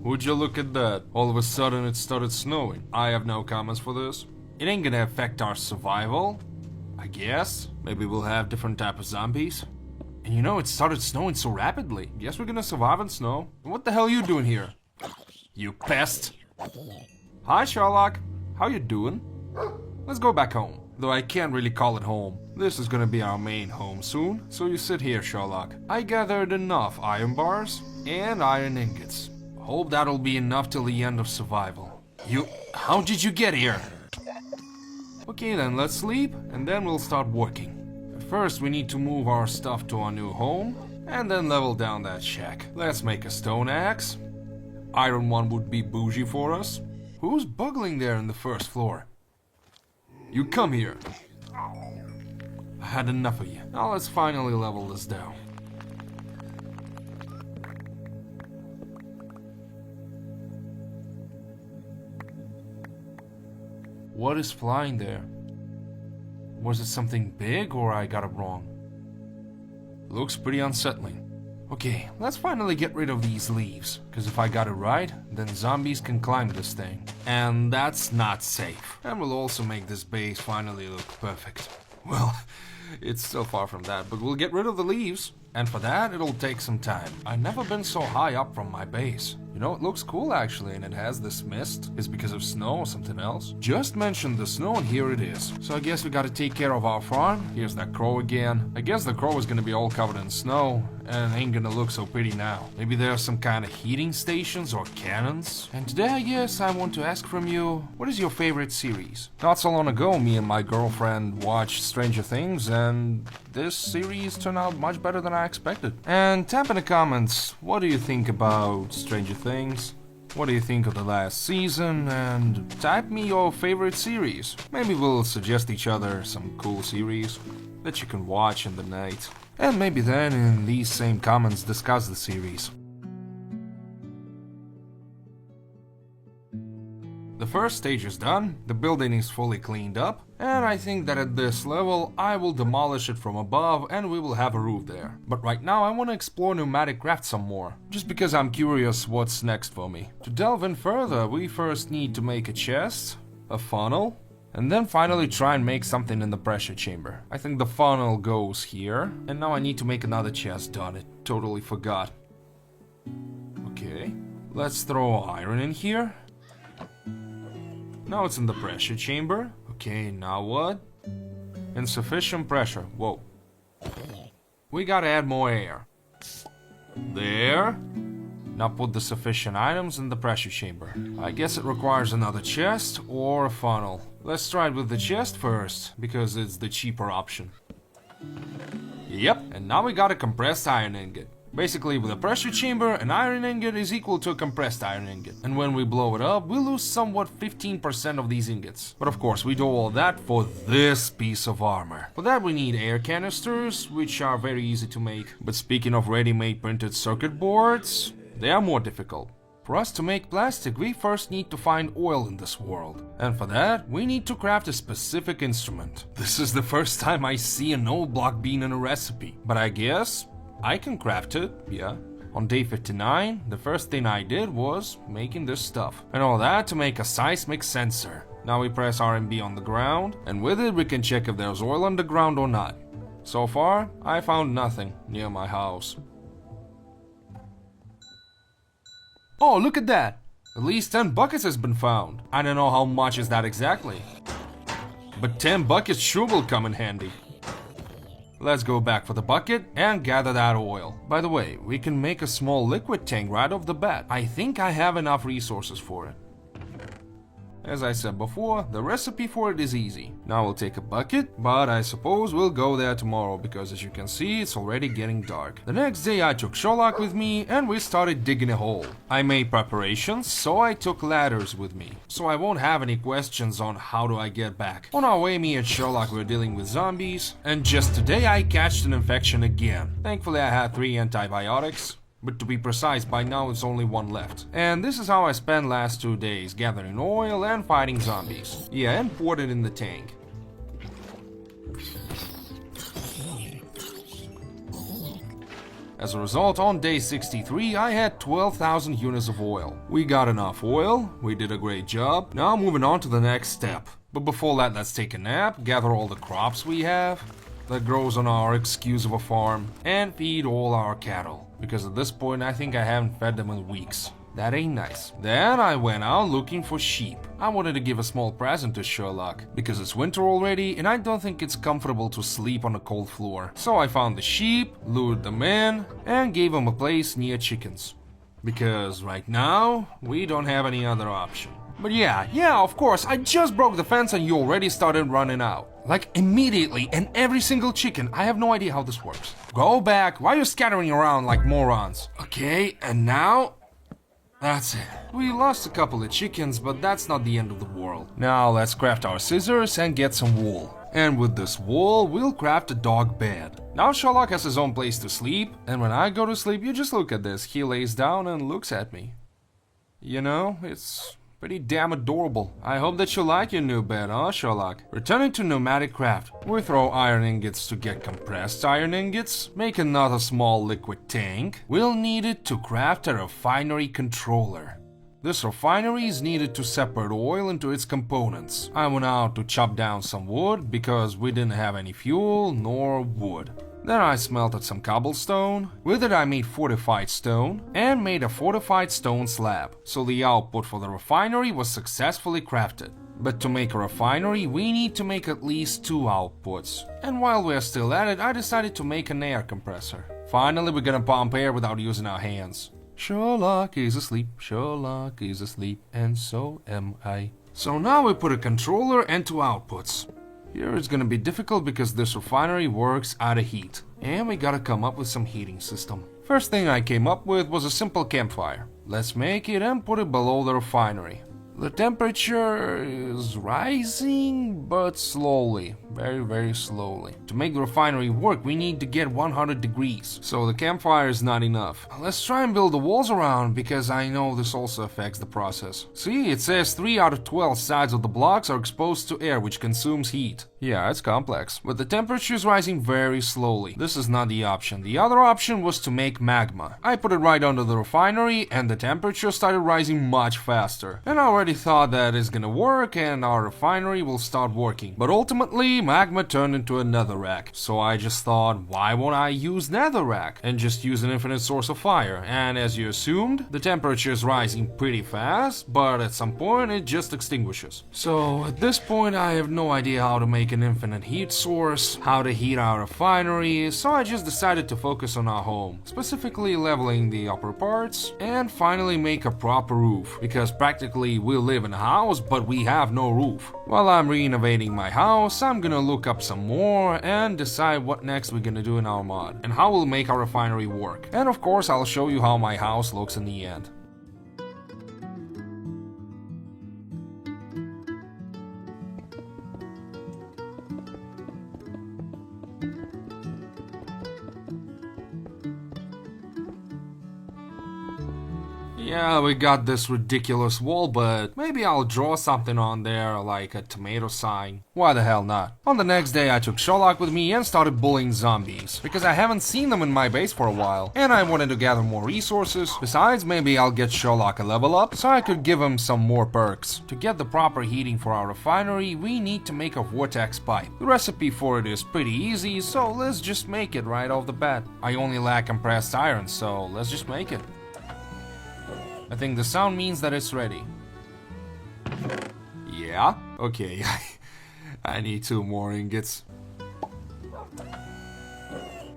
Would you look at that? All of a sudden it started snowing. I have no comments for this. It ain't gonna affect our survival, I guess. Maybe we'll have different type of zombies. And you know, it started snowing so rapidly. Guess we're gonna survive in snow. What the hell are you doing here? You pest. Hi, Sherlock. How you doing? Let's go back home. Though I can't really call it home. This is gonna be our main home soon, so you sit here, Sherlock. I gathered enough iron bars and iron ingots. Hope that'll be enough till the end of survival. How did you get here? Okay then, let's sleep, and then we'll start working. But first we need to move our stuff to our new home, and then level down that shack. Let's make a stone axe. Iron one would be bougie for us. Who's buggling there in the first floor? You come here. I had enough of you. Now let's finally level this down. What is flying there? Was it something big or I got it wrong? Looks pretty unsettling. Okay, let's finally get rid of these leaves, because if I got it right, then zombies can climb this thing. And that's not safe. And we'll also make this base finally look perfect. Well, it's still far from that, but we'll get rid of the leaves. And for that, it'll take some time. I've never been so high up from my base. You know, it looks cool actually, and it has this mist. Is it because of snow or something else? Just mentioned the snow and here it is. So I guess we gotta take care of our farm. Here's that crow again. I guess the crow is gonna be all covered in snow and ain't gonna look so pretty now. Maybe there's some kind of heating stations or cannons. And today I guess I want to ask from you, what is your favorite series? Not so long ago, me and my girlfriend watched Stranger Things, and this series turned out much better than I expected. And tap in the comments, what do you think about Stranger Things? What do you think of the last season? And type me your favorite series. Maybe we'll suggest each other some cool series that you can watch in the night. And maybe then in these same comments discuss the series. The first stage is done, the building is fully cleaned up, and I think that at this level I will demolish it from above and we will have a roof there. But right now I want to explore Pneumatic Craft some more, just because I'm curious what's next for me. To delve in further, we first need to make a chest, a funnel, and then finally try and make something in the pressure chamber. I think the funnel goes here, and now I need to make another chest. Darn it, totally forgot. Okay, let's throw iron in here. Now it's in the pressure chamber. Okay, now what? Insufficient pressure. Whoa. We gotta add more air. There. Now put the sufficient items in the pressure chamber. I guess it requires another chest or a funnel. Let's try it with the chest first, because it's the cheaper option. Yep, and now we got a compressed iron ingot. Basically, with a pressure chamber, an iron ingot is equal to a compressed iron ingot. And when we blow it up, we lose somewhat 15% of these ingots. But of course, we do all that for this piece of armor. For that we need air canisters, which are very easy to make. But speaking of ready-made printed circuit boards, they are more difficult. For us to make plastic, we first need to find oil in this world. And for that, we need to craft a specific instrument. This is the first time I see an old block bean in a recipe. But I guess I can craft it, yeah. On day 59, the first thing I did was making this stuff. And all that to make a seismic sensor. Now we press RMB on the ground, and with it we can check if there's oil underground or not. So far, I found nothing near my house. Oh, look at that! At least 10 buckets has been found. I don't know how much is that exactly, but 10 buckets sure will come in handy. Let's go back for the bucket and gather that oil. By the way, we can make a small liquid tank right off the bat. I think I have enough resources for it. As I said before, the recipe for it is easy. Now we'll take a bucket, but I suppose we'll go there tomorrow because as you can see, it's already getting dark. The next day I took Sherlock with me and we started digging a hole. I made preparations, so I took ladders with me. So I won't have any questions on how do I get back. On our way, me and Sherlock were dealing with zombies, and just today I catched an infection again. Thankfully I had 3 antibiotics. But to be precise, by now it's only 1 left. And this is how I spent last 2 days, gathering oil and fighting zombies. Yeah, and poured it in the tank. As a result, on day 63, I had 12,000 units of oil. We got enough oil, we did a great job. Now moving on to the next step. But before that, let's take a nap, gather all the crops we have that grows on our excuse of a farm, and feed all our cattle. Because at this point, I think I haven't fed them in weeks. That ain't nice. Then I went out looking for sheep. I wanted to give a small present to Sherlock, because it's winter already and I don't think it's comfortable to sleep on a cold floor. So I found the sheep, lured them in, and gave them a place near chickens. Because right now, we don't have any other option. But yeah, of course, I just broke the fence and you already started running out. Like immediately, and every single chicken. I have no idea how this works. Go back, why are you scattering around like morons? Okay, and now... that's it. We lost a couple of chickens, but that's not the end of the world. Now let's craft our scissors and get some wool. And with this wool, we'll craft a dog bed. Now Sherlock has his own place to sleep, and when I go to sleep, you just look at this. He lays down and looks at me. You know, it's pretty damn adorable. I hope that you like your new bed, huh, Sherlock? Returning to Pneumatic Craft, we throw iron ingots to get compressed iron ingots, make another small liquid tank. We'll need it to craft a refinery controller. This refinery is needed to separate oil into its components. I went out to chop down some wood because we didn't have any fuel nor wood. Then I smelted some cobblestone. With it I made fortified stone and made a fortified stone slab. So the output for the refinery was successfully crafted. But to make a refinery we need to make at least 2 outputs. And while we're still at it, I decided to make an air compressor. Finally we're gonna pump air without using our hands. Sherlock is asleep, Sherlock is asleep, and so am I. So now we put a controller and 2 outputs. Here it's gonna be difficult because this refinery works out of heat, and we gotta come up with some heating system. First thing I came up with was a simple campfire. Let's make it and put it below the refinery. The temperature is rising, but slowly, very slowly. To make the refinery work, we need to get 100 degrees, so the campfire is not enough. Let's try and build the walls around, because I know this also affects the process. See, it says 3 out of 12 sides of the blocks are exposed to air, which consumes heat. Yeah, it's complex, but the temperature is rising very slowly. This is not the option. The other option was to make magma. I put it right under the refinery, and the temperature started rising much faster. And I already thought that it's gonna work and our refinery will start working. But ultimately, magma turned into a netherrack. So I just thought, why won't I use netherrack and just use an infinite source of fire? And as you assumed, the temperature is rising pretty fast, but at some point it just extinguishes. So at this point I have no idea how to make an infinite heat source, how to heat our refinery, so I just decided to focus on our home, specifically leveling the upper parts, and finally make a proper roof, because practically we live in a house, but we have no roof. While I'm renovating my house, I'm gonna look up some more and decide what next we're gonna do in our mod, and how we'll make our refinery work. And of course, I'll show you how my house looks in the end. Yeah, we got this ridiculous wall, but maybe I'll draw something on there, like a tomato sign. Why the hell not? On the next day I took Sherlock with me and started bullying zombies, because I haven't seen them in my base for a while, and I wanted to gather more resources. Besides, maybe I'll get Sherlock a level up, so I could give him some more perks. To get the proper heating for our refinery, we need to make a vortex pipe. The recipe for it is pretty easy, so let's just make it right off the bat. I only lack compressed iron, so let's just make it. I think the sound means that it's ready. Yeah? Okay, I need 2 more ingots.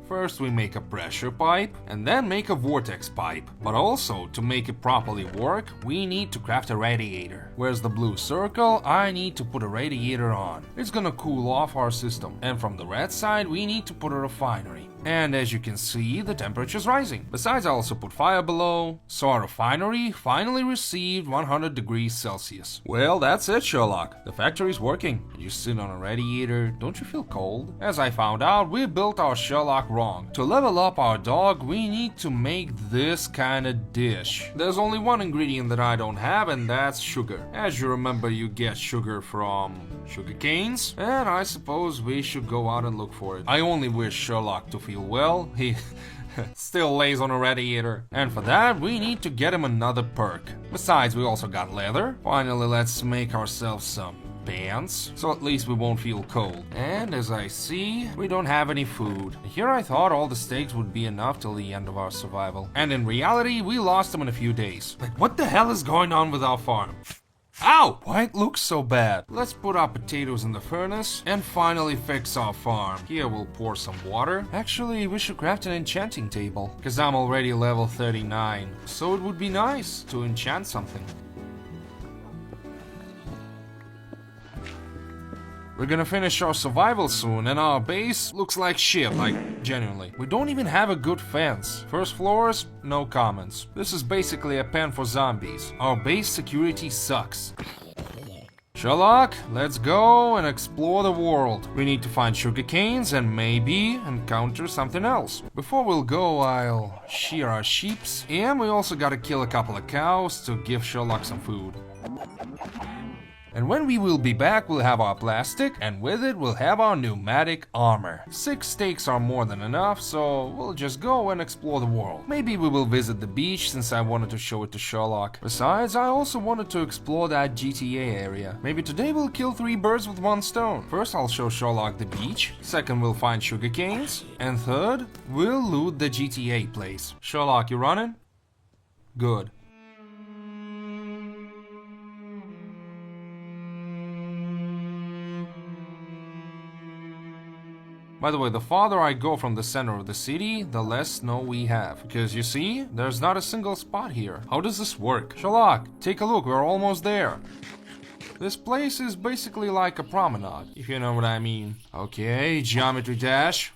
First we make a pressure pipe, and then make a vortex pipe. But also, to make it properly work, we need to craft a radiator. Where's the blue circle? I need to put a radiator on. It's gonna cool off our system. And from the red side, we need to put a refinery. And as you can see, the temperature's rising. Besides, I also put fire below, so our refinery finally received 100 degrees Celsius. Well, that's it, Sherlock. The factory's working. You sit on a radiator, don't you feel cold? As I found out, we built our Sherlock wrong. To level up our dog, we need to make this kind of dish. There's only one ingredient that I don't have, and that's sugar. As you remember, you get sugar from sugar canes, and I suppose we should go out and look for it. I only wish Sherlock to feel well. Still lays on a radiator. And for that, we need to get him another perk. Besides, we also got leather. Finally, let's make ourselves some pants, so at least we won't feel cold. And as I see, we don't have any food. Here I thought all the steaks would be enough till the end of our survival. And in reality, we lost them in a few days. Like, what the hell is going on with our farm? Ow! Why it looks so bad? Let's put our potatoes in the furnace and finally fix our farm. Here we'll pour some water. Actually, we should craft an enchanting table, because I'm already level 39. So it would be nice to enchant something. We're gonna finish our survival soon, and our base looks like shit, like, genuinely. We don't even have a good fence. First floors, no comments. This is basically a pen for zombies. Our base security sucks. Sherlock, let's go and explore the world. We need to find sugar canes and maybe encounter something else. Before we'll go, I'll shear our sheeps. And we also gotta kill a couple of cows to give Sherlock some food. And when we will be back, we'll have our plastic, and with it, we'll have our pneumatic armor. 6 steaks are more than enough, so we'll just go and explore the world. Maybe we will visit the beach, since I wanted to show it to Sherlock. Besides, I also wanted to explore that GTA area. Maybe today we'll kill 3 birds with 1 stone. First, I'll show Sherlock the beach. Second, we'll find sugar canes. And third, we'll loot the GTA place. Sherlock, you running? Good. By the way, the farther I go from the center of the city, the less snow we have. Because you see, there's not a single spot here. How does this work? Sherlock, take a look, we're almost there. This place is basically like a promenade, if you know what I mean. Okay, geometry dash.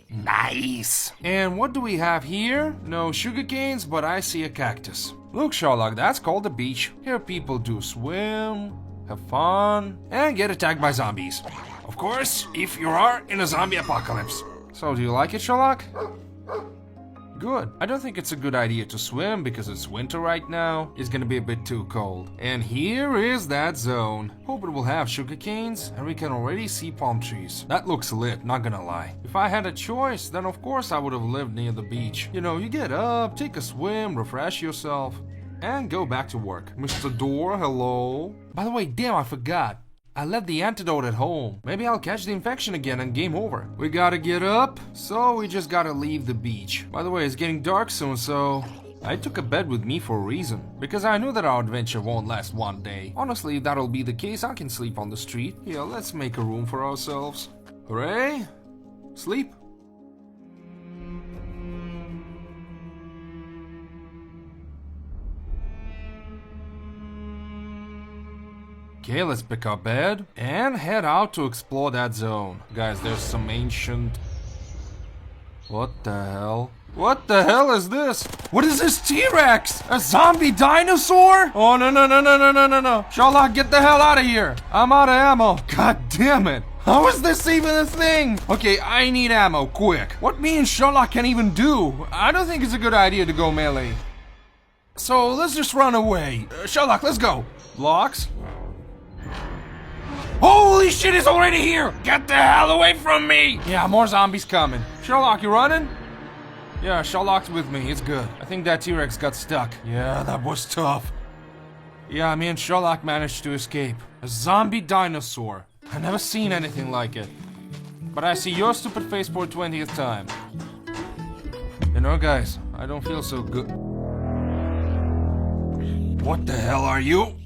Nice! And what do we have here? No sugar canes, but I see a cactus. Look, Sherlock, that's called the beach. Here people do swim, have fun, and get attacked by zombies. Of course, if you are in a zombie apocalypse. So, do you like it, Sherlock? Good. I don't think it's a good idea to swim because it's winter right now. It's gonna be a bit too cold. And here is that zone. Hope it will have sugar canes and we can already see palm trees. That looks lit, not gonna lie. If I had a choice, then of course I would have lived near the beach. You know, you get up, take a swim, refresh yourself, and go back to work. Mr. Door, hello? By the way, damn, I forgot. I left the antidote at home. Maybe I'll catch the infection again and game over. We gotta get up, so we just gotta leave the beach. By the way, it's getting dark soon, so I took a bed with me for a reason. Because I knew that our adventure won't last one day. Honestly, if that'll be the case, I can sleep on the street. Yeah, let's make a room for ourselves. Hooray! Sleep. Okay, let's pick our bed and head out to explore that zone. Guys, there's some ancient... What the hell? What the hell is this? What is this T-Rex? A zombie dinosaur? Oh, no. Sherlock, get the hell out of here. I'm out of ammo. God damn it. How is this even a thing? Okay, I need ammo, quick. What me and Sherlock can even do? I don't think it's a good idea to go melee. So, let's just run away. Sherlock, let's go. Blocks? Holy shit, he's already here! Get the hell away from me! Yeah, more zombies coming. Sherlock, you running? Yeah, Sherlock's with me, it's good. I think that T-Rex got stuck. Yeah, that was tough. Yeah, me and Sherlock managed to escape. A zombie dinosaur. I've never seen anything like it. But I see your stupid face for a 20th time. You know, guys, I don't feel so good. What the hell are you?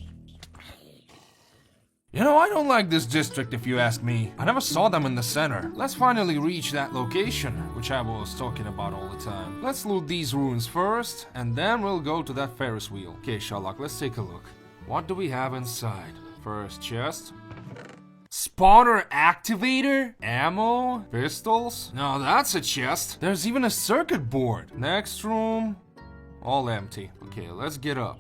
You know, I don't like this district if you ask me. I never saw them in the center. Let's finally reach that location, which I was talking about all the time. Let's loot these ruins first, and then we'll go to that Ferris wheel. Okay, Sherlock, let's take a look. What do we have inside? First chest. Spawner activator? Ammo? Pistols? No, that's a chest. There's even a circuit board. Next room. All empty. Okay, let's get up.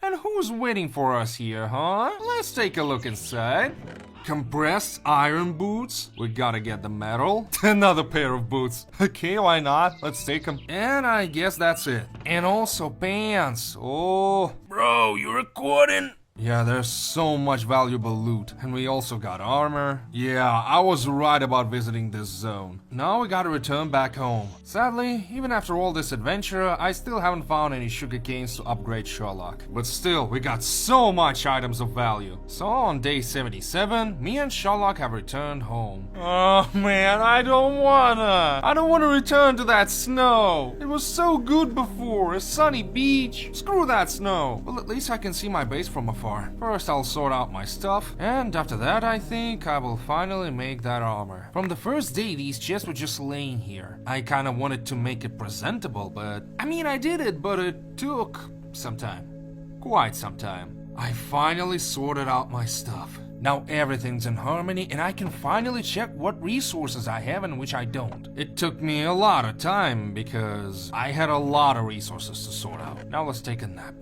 And who's waiting for us here, huh? Let's take a look inside. Compressed iron boots. We gotta get the metal. Another pair of boots. Okay, why not? Let's take them. And I guess that's it. And also pants. Oh. Bro, you recording? Yeah, there's so much valuable loot. And we also got armor. Yeah, I was right about visiting this zone. Now we gotta return back home. Sadly, even after all this adventure, I still haven't found any sugar canes to upgrade Sherlock. But still, we got so much items of value. So on day 77, me and Sherlock have returned home. Oh man, I don't wanna return to that snow. It was so good before, a sunny beach. Screw that snow. Well, at least I can see my base from afar. First, I'll sort out my stuff, and after that, I think I will finally make that armor. From the first day, these chests were just laying here. I kinda wanted to make it presentable, but I mean, I did it, but it took some time. Quite some time. I finally sorted out my stuff. Now everything's in harmony and I can finally check what resources I have and which I don't. It took me a lot of time because I had a lot of resources to sort out. Now let's take a nap.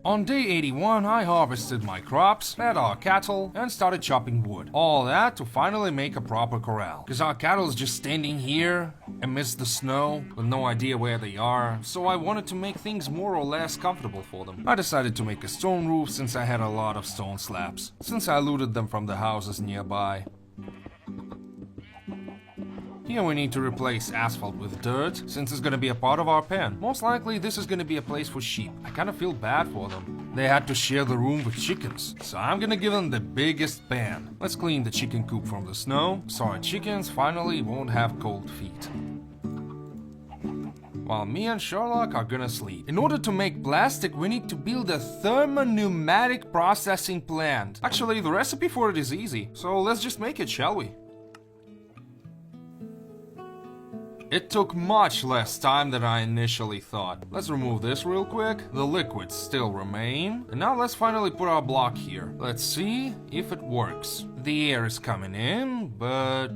On day 81, I harvested my crops, fed our cattle, and started chopping wood. All that to finally make a proper corral. Cause our cattle is just standing here amidst the snow with no idea where they are, so I wanted to make things more or less comfortable for them. I decided to make a stone roof since I had a lot of stone slabs, since I looted them from the houses nearby. Here we need to replace asphalt with dirt, since it's gonna be a part of our pen. Most likely this is gonna be a place for sheep. I kinda feel bad for them. They had to share the room with chickens, so I'm gonna give them the biggest pen. Let's clean the chicken coop from the snow, so our chickens finally won't have cold feet. While me and Sherlock are gonna sleep. In order to make plastic, we need to build a thermopneumatic processing plant. Actually, the recipe for it is easy, so let's just make it, shall we? It took much less time than I initially thought. Let's remove this real quick. The liquids still remain. And now let's finally put our block here. Let's see if it works. The air is coming in, but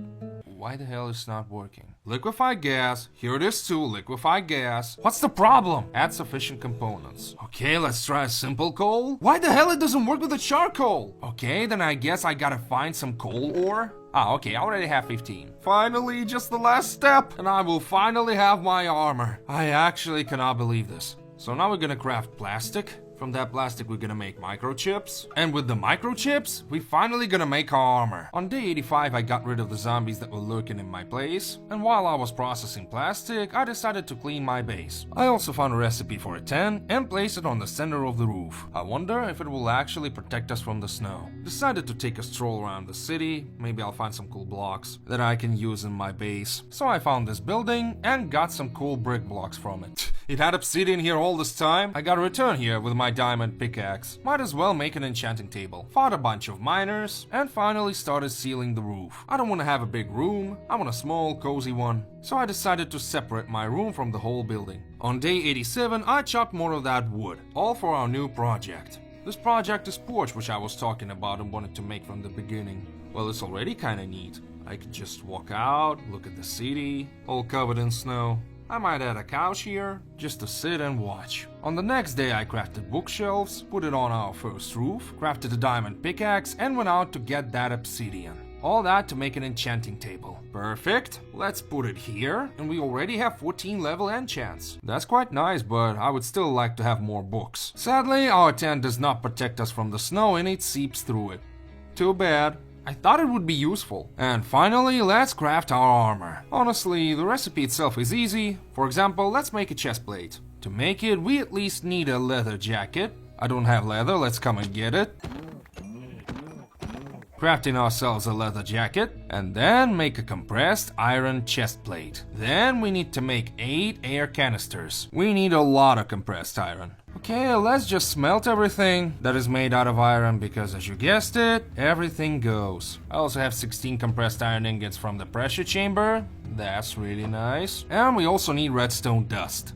why the hell is it not working? Liquefied gas. Here it is too, liquefied gas. What's the problem? Add sufficient components. Okay, let's try a simple coal. Why the hell it doesn't work with the charcoal? Okay, then I guess I gotta find some coal ore. Ah, okay, I already have 15. Finally, just the last step, and I will finally have my armor. I actually cannot believe this. So now we're gonna craft plastic. From that plastic we're gonna make microchips. And with the microchips, we finally gonna make our armor. On day 85 I got rid of the zombies that were lurking in my place. And while I was processing plastic, I decided to clean my base. I also found a recipe for a tent and placed it on the center of the roof. I wonder if it will actually protect us from the snow. Decided to take a stroll around the city. Maybe I'll find some cool blocks that I can use in my base. So I found this building and got some cool brick blocks from it. It had obsidian here all this time. I gotta return here with my diamond pickaxe. Might as well make an enchanting table. Fought a bunch of miners and finally started sealing the roof. I don't want to have a big room, I want a small cozy one. So I decided to separate my room from the whole building. On day 87 I chopped more of that wood, all for our new project. This project is porch, which I was talking about and wanted to make from the beginning. Well, it's already kinda neat. I could just walk out, look at the city, all covered in snow. I might add a couch here, just to sit and watch. On the next day I crafted bookshelves, put it on our first roof, crafted a diamond pickaxe and went out to get that obsidian. All that to make an enchanting table. Perfect, let's put it here, and we already have 14 level enchants. That's quite nice, but I would still like to have more books. Sadly, our tent does not protect us from the snow and it seeps through it. Too bad. I thought it would be useful. And finally, let's craft our armor. Honestly, the recipe itself is easy. For example, let's make a chest plate. To make it, we at least need a leather jacket. I don't have leather, let's come and get it. Crafting ourselves a leather jacket, and then make a compressed iron chest plate. Then we need to make 8 air canisters. We need a lot of compressed iron. Okay, let's just smelt everything that is made out of iron because, as you guessed it, everything goes. I also have 16 compressed iron ingots from the pressure chamber. That's really nice. And we also need redstone dust.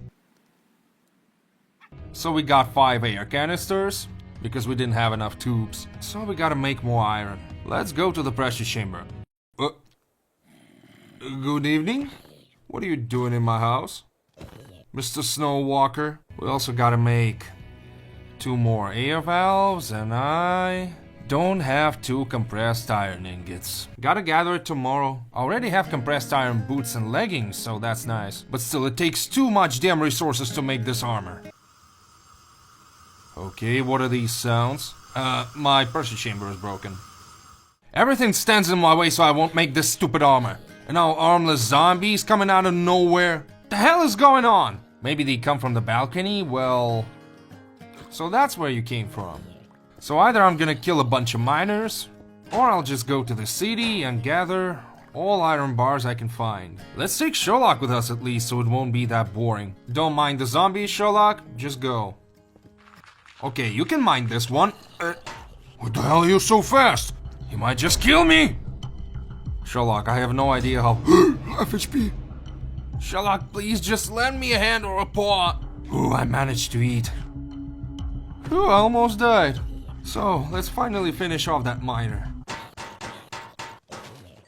So we got 5 air canisters because we didn't have enough tubes. So we gotta make more iron. Let's go to the pressure chamber. Good evening. What are you doing in my house, Mr. Snowwalker? We also gotta make 2 more air valves, and I don't have 2 compressed iron ingots. Gotta gather it tomorrow. I already have compressed iron boots and leggings, so that's nice. But still, it takes too much damn resources to make this armor. Okay, what are these sounds? My pressure chamber is broken. Everything stands in my way so I won't make this stupid armor. And now armless zombies coming out of nowhere. The hell is going on? Maybe they come from the balcony? Well... So that's where you came from. So either I'm gonna kill a bunch of miners, or I'll just go to the city and gather all iron bars I can find. Let's take Sherlock with us at least, so it won't be that boring. Don't mind the zombies, Sherlock, just go. Okay, you can mind this one. What the hell are you so fast? You might just kill me! Sherlock, I have no idea how... Half HP. Sherlock, please just lend me a hand or a paw. Ooh, I managed to eat. Ooh, I almost died. So, let's finally finish off that miner.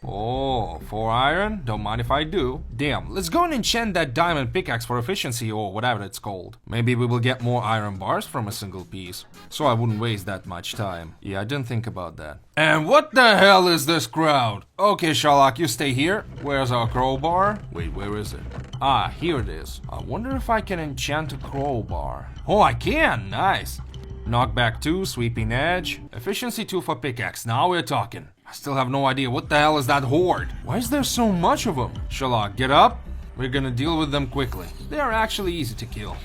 Oh, 4 iron? Don't mind if I do. Damn, let's go and enchant that diamond pickaxe for efficiency or whatever it's called. Maybe we will get more iron bars from a single piece. So I wouldn't waste that much time. Yeah, I didn't think about that. And what the hell is this crowd? Okay, Sherlock, you stay here. Where's our crowbar? Wait, where is it? Ah, here it is. I wonder if I can enchant a crowbar. Oh, I can! Nice. Knockback 2, sweeping edge. Efficiency 2 for pickaxe. Now we're talking. I still have no idea what the hell is that horde. Why is there so much of them? Sherlock, get up. We're gonna deal with them quickly. They are actually easy to kill.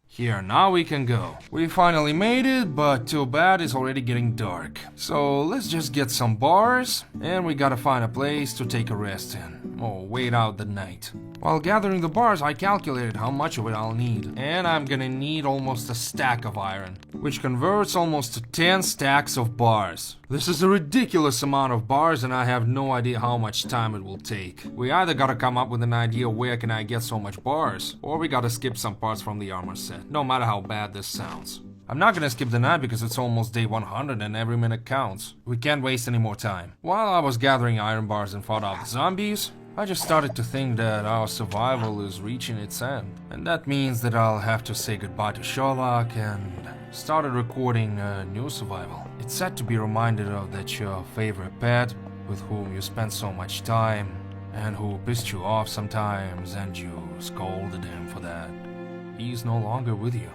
Here, now we can go. We finally made it, but too bad it's already getting dark. So let's just get some bars, and we gotta find a place to take a rest in. Or wait out the night. While gathering the bars, I calculated how much of it I'll need. And I'm gonna need almost a stack of iron, which converts almost to 10 stacks of bars. This is a ridiculous amount of bars, and I have no idea how much time it will take. We either gotta come up with an idea where can I get so much bars, or we gotta skip some parts from the armor set, no matter how bad this sounds. I'm not gonna skip the night because it's almost day 100 and every minute counts. We can't waste any more time. While I was gathering iron bars and fought off the zombies, I just started to think that our survival is reaching its end. And that means that I'll have to say goodbye to Sherlock and started recording a new survival. It's sad to be reminded of that your favorite pet, with whom you spent so much time, and who pissed you off sometimes and you scolded him for that. He's no longer with you.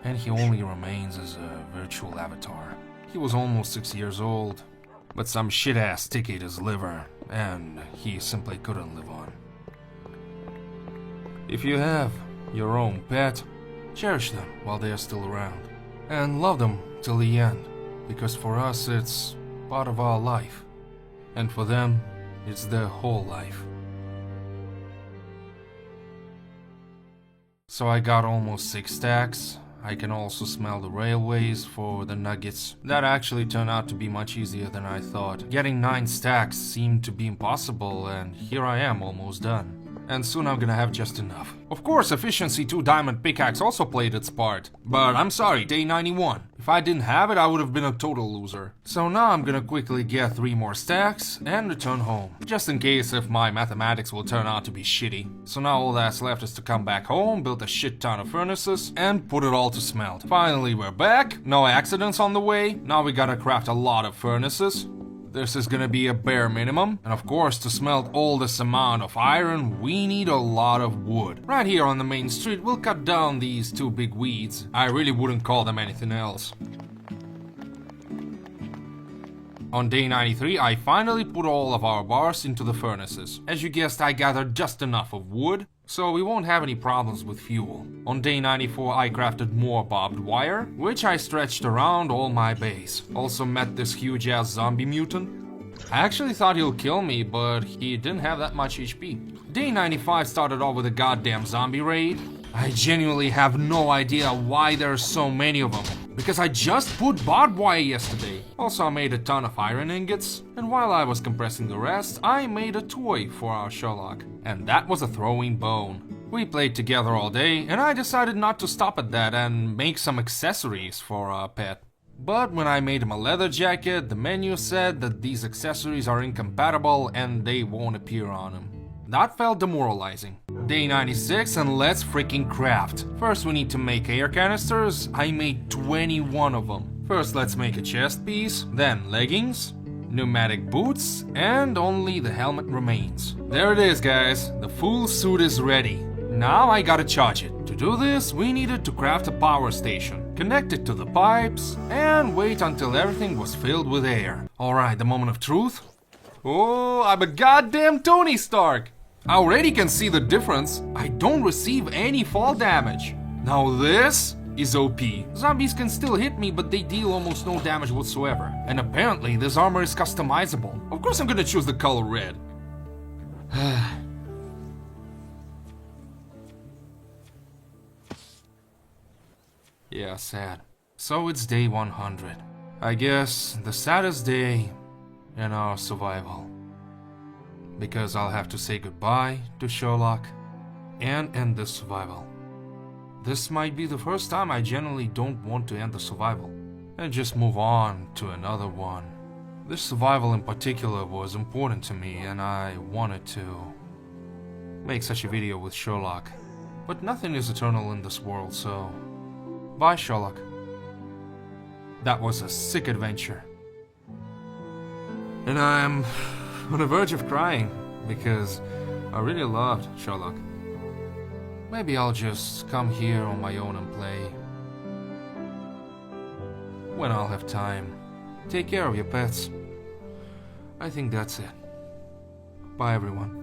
And he only remains as a virtual avatar. He was almost 6 years old, but some shit-ass stick ate his liver, and he simply couldn't live on. If you have your own pet, cherish them while they are still around, and love them till the end, because for us it's part of our life, and for them it's their whole life. So I got almost 6 stacks. I can also smell the railways for the nuggets. That actually turned out to be much easier than I thought. Getting 9 stacks seemed to be impossible, and here I am almost done. And soon I'm gonna have just enough. Of course, efficiency 2 diamond pickaxe also played its part. But I'm sorry, day 91. If I didn't have it, I would have been a total loser. So now I'm gonna quickly get 3 more stacks and return home. Just in case if my mathematics will turn out to be shitty. So now all that's left is to come back home, build a shit ton of furnaces, and put it all to smelt. Finally, we're back. No accidents on the way. Now we gotta craft a lot of furnaces. This is gonna be a bare minimum, and of course to smelt all this amount of iron we need a lot of wood. Right here on the main street we'll cut down these 2 big weeds. I really wouldn't call them anything else. On day 93 I finally put all of our bars into the furnaces. As you guessed, I gathered just enough of wood, so we won't have any problems with fuel. On day 94 I crafted more barbed wire, which I stretched around all my base. Also met this huge ass zombie mutant. I actually thought he'll kill me, but he didn't have that much HP. Day 95 started off with a goddamn zombie raid. I genuinely have no idea why there's so many of them, because I just put barbed wire yesterday. Also I made a ton of iron ingots, and while I was compressing the rest, I made a toy for our Sherlock, and that was a throwing bone. We played together all day, and I decided not to stop at that and make some accessories for our pet. But when I made him a leather jacket, the menu said that these accessories are incompatible and they won't appear on him. That felt demoralizing. Day 96 and let's freaking craft. First we need to make air canisters. I made 21 of them. First let's make a chest piece, then leggings, pneumatic boots, and only the helmet remains. There it is, guys. The full suit is ready. Now I gotta charge it. To do this, we needed to craft a power station, connect it to the pipes, and wait until everything was filled with air. Alright, the moment of truth. Oh, I'm a goddamn Tony Stark! I already can see the difference. I don't receive any fall damage. Now this is OP. Zombies can still hit me, but they deal almost no damage whatsoever. And apparently this armor is customizable. Of course I'm gonna choose the color red. Yeah, sad. So it's day 100. I guess the saddest day in our survival. Because I'll have to say goodbye to Sherlock and end this survival. This might be the first time I genuinely don't want to end the survival and just move on to another one. This survival in particular was important to me and I wanted to make such a video with Sherlock. But nothing is eternal in this world, so bye, Sherlock. That was a sick adventure. And I'm on the verge of crying because I really loved Sherlock. Maybe I'll just come here on my own and play when I'll have time. Take care of your pets. I think that's it. Bye, everyone.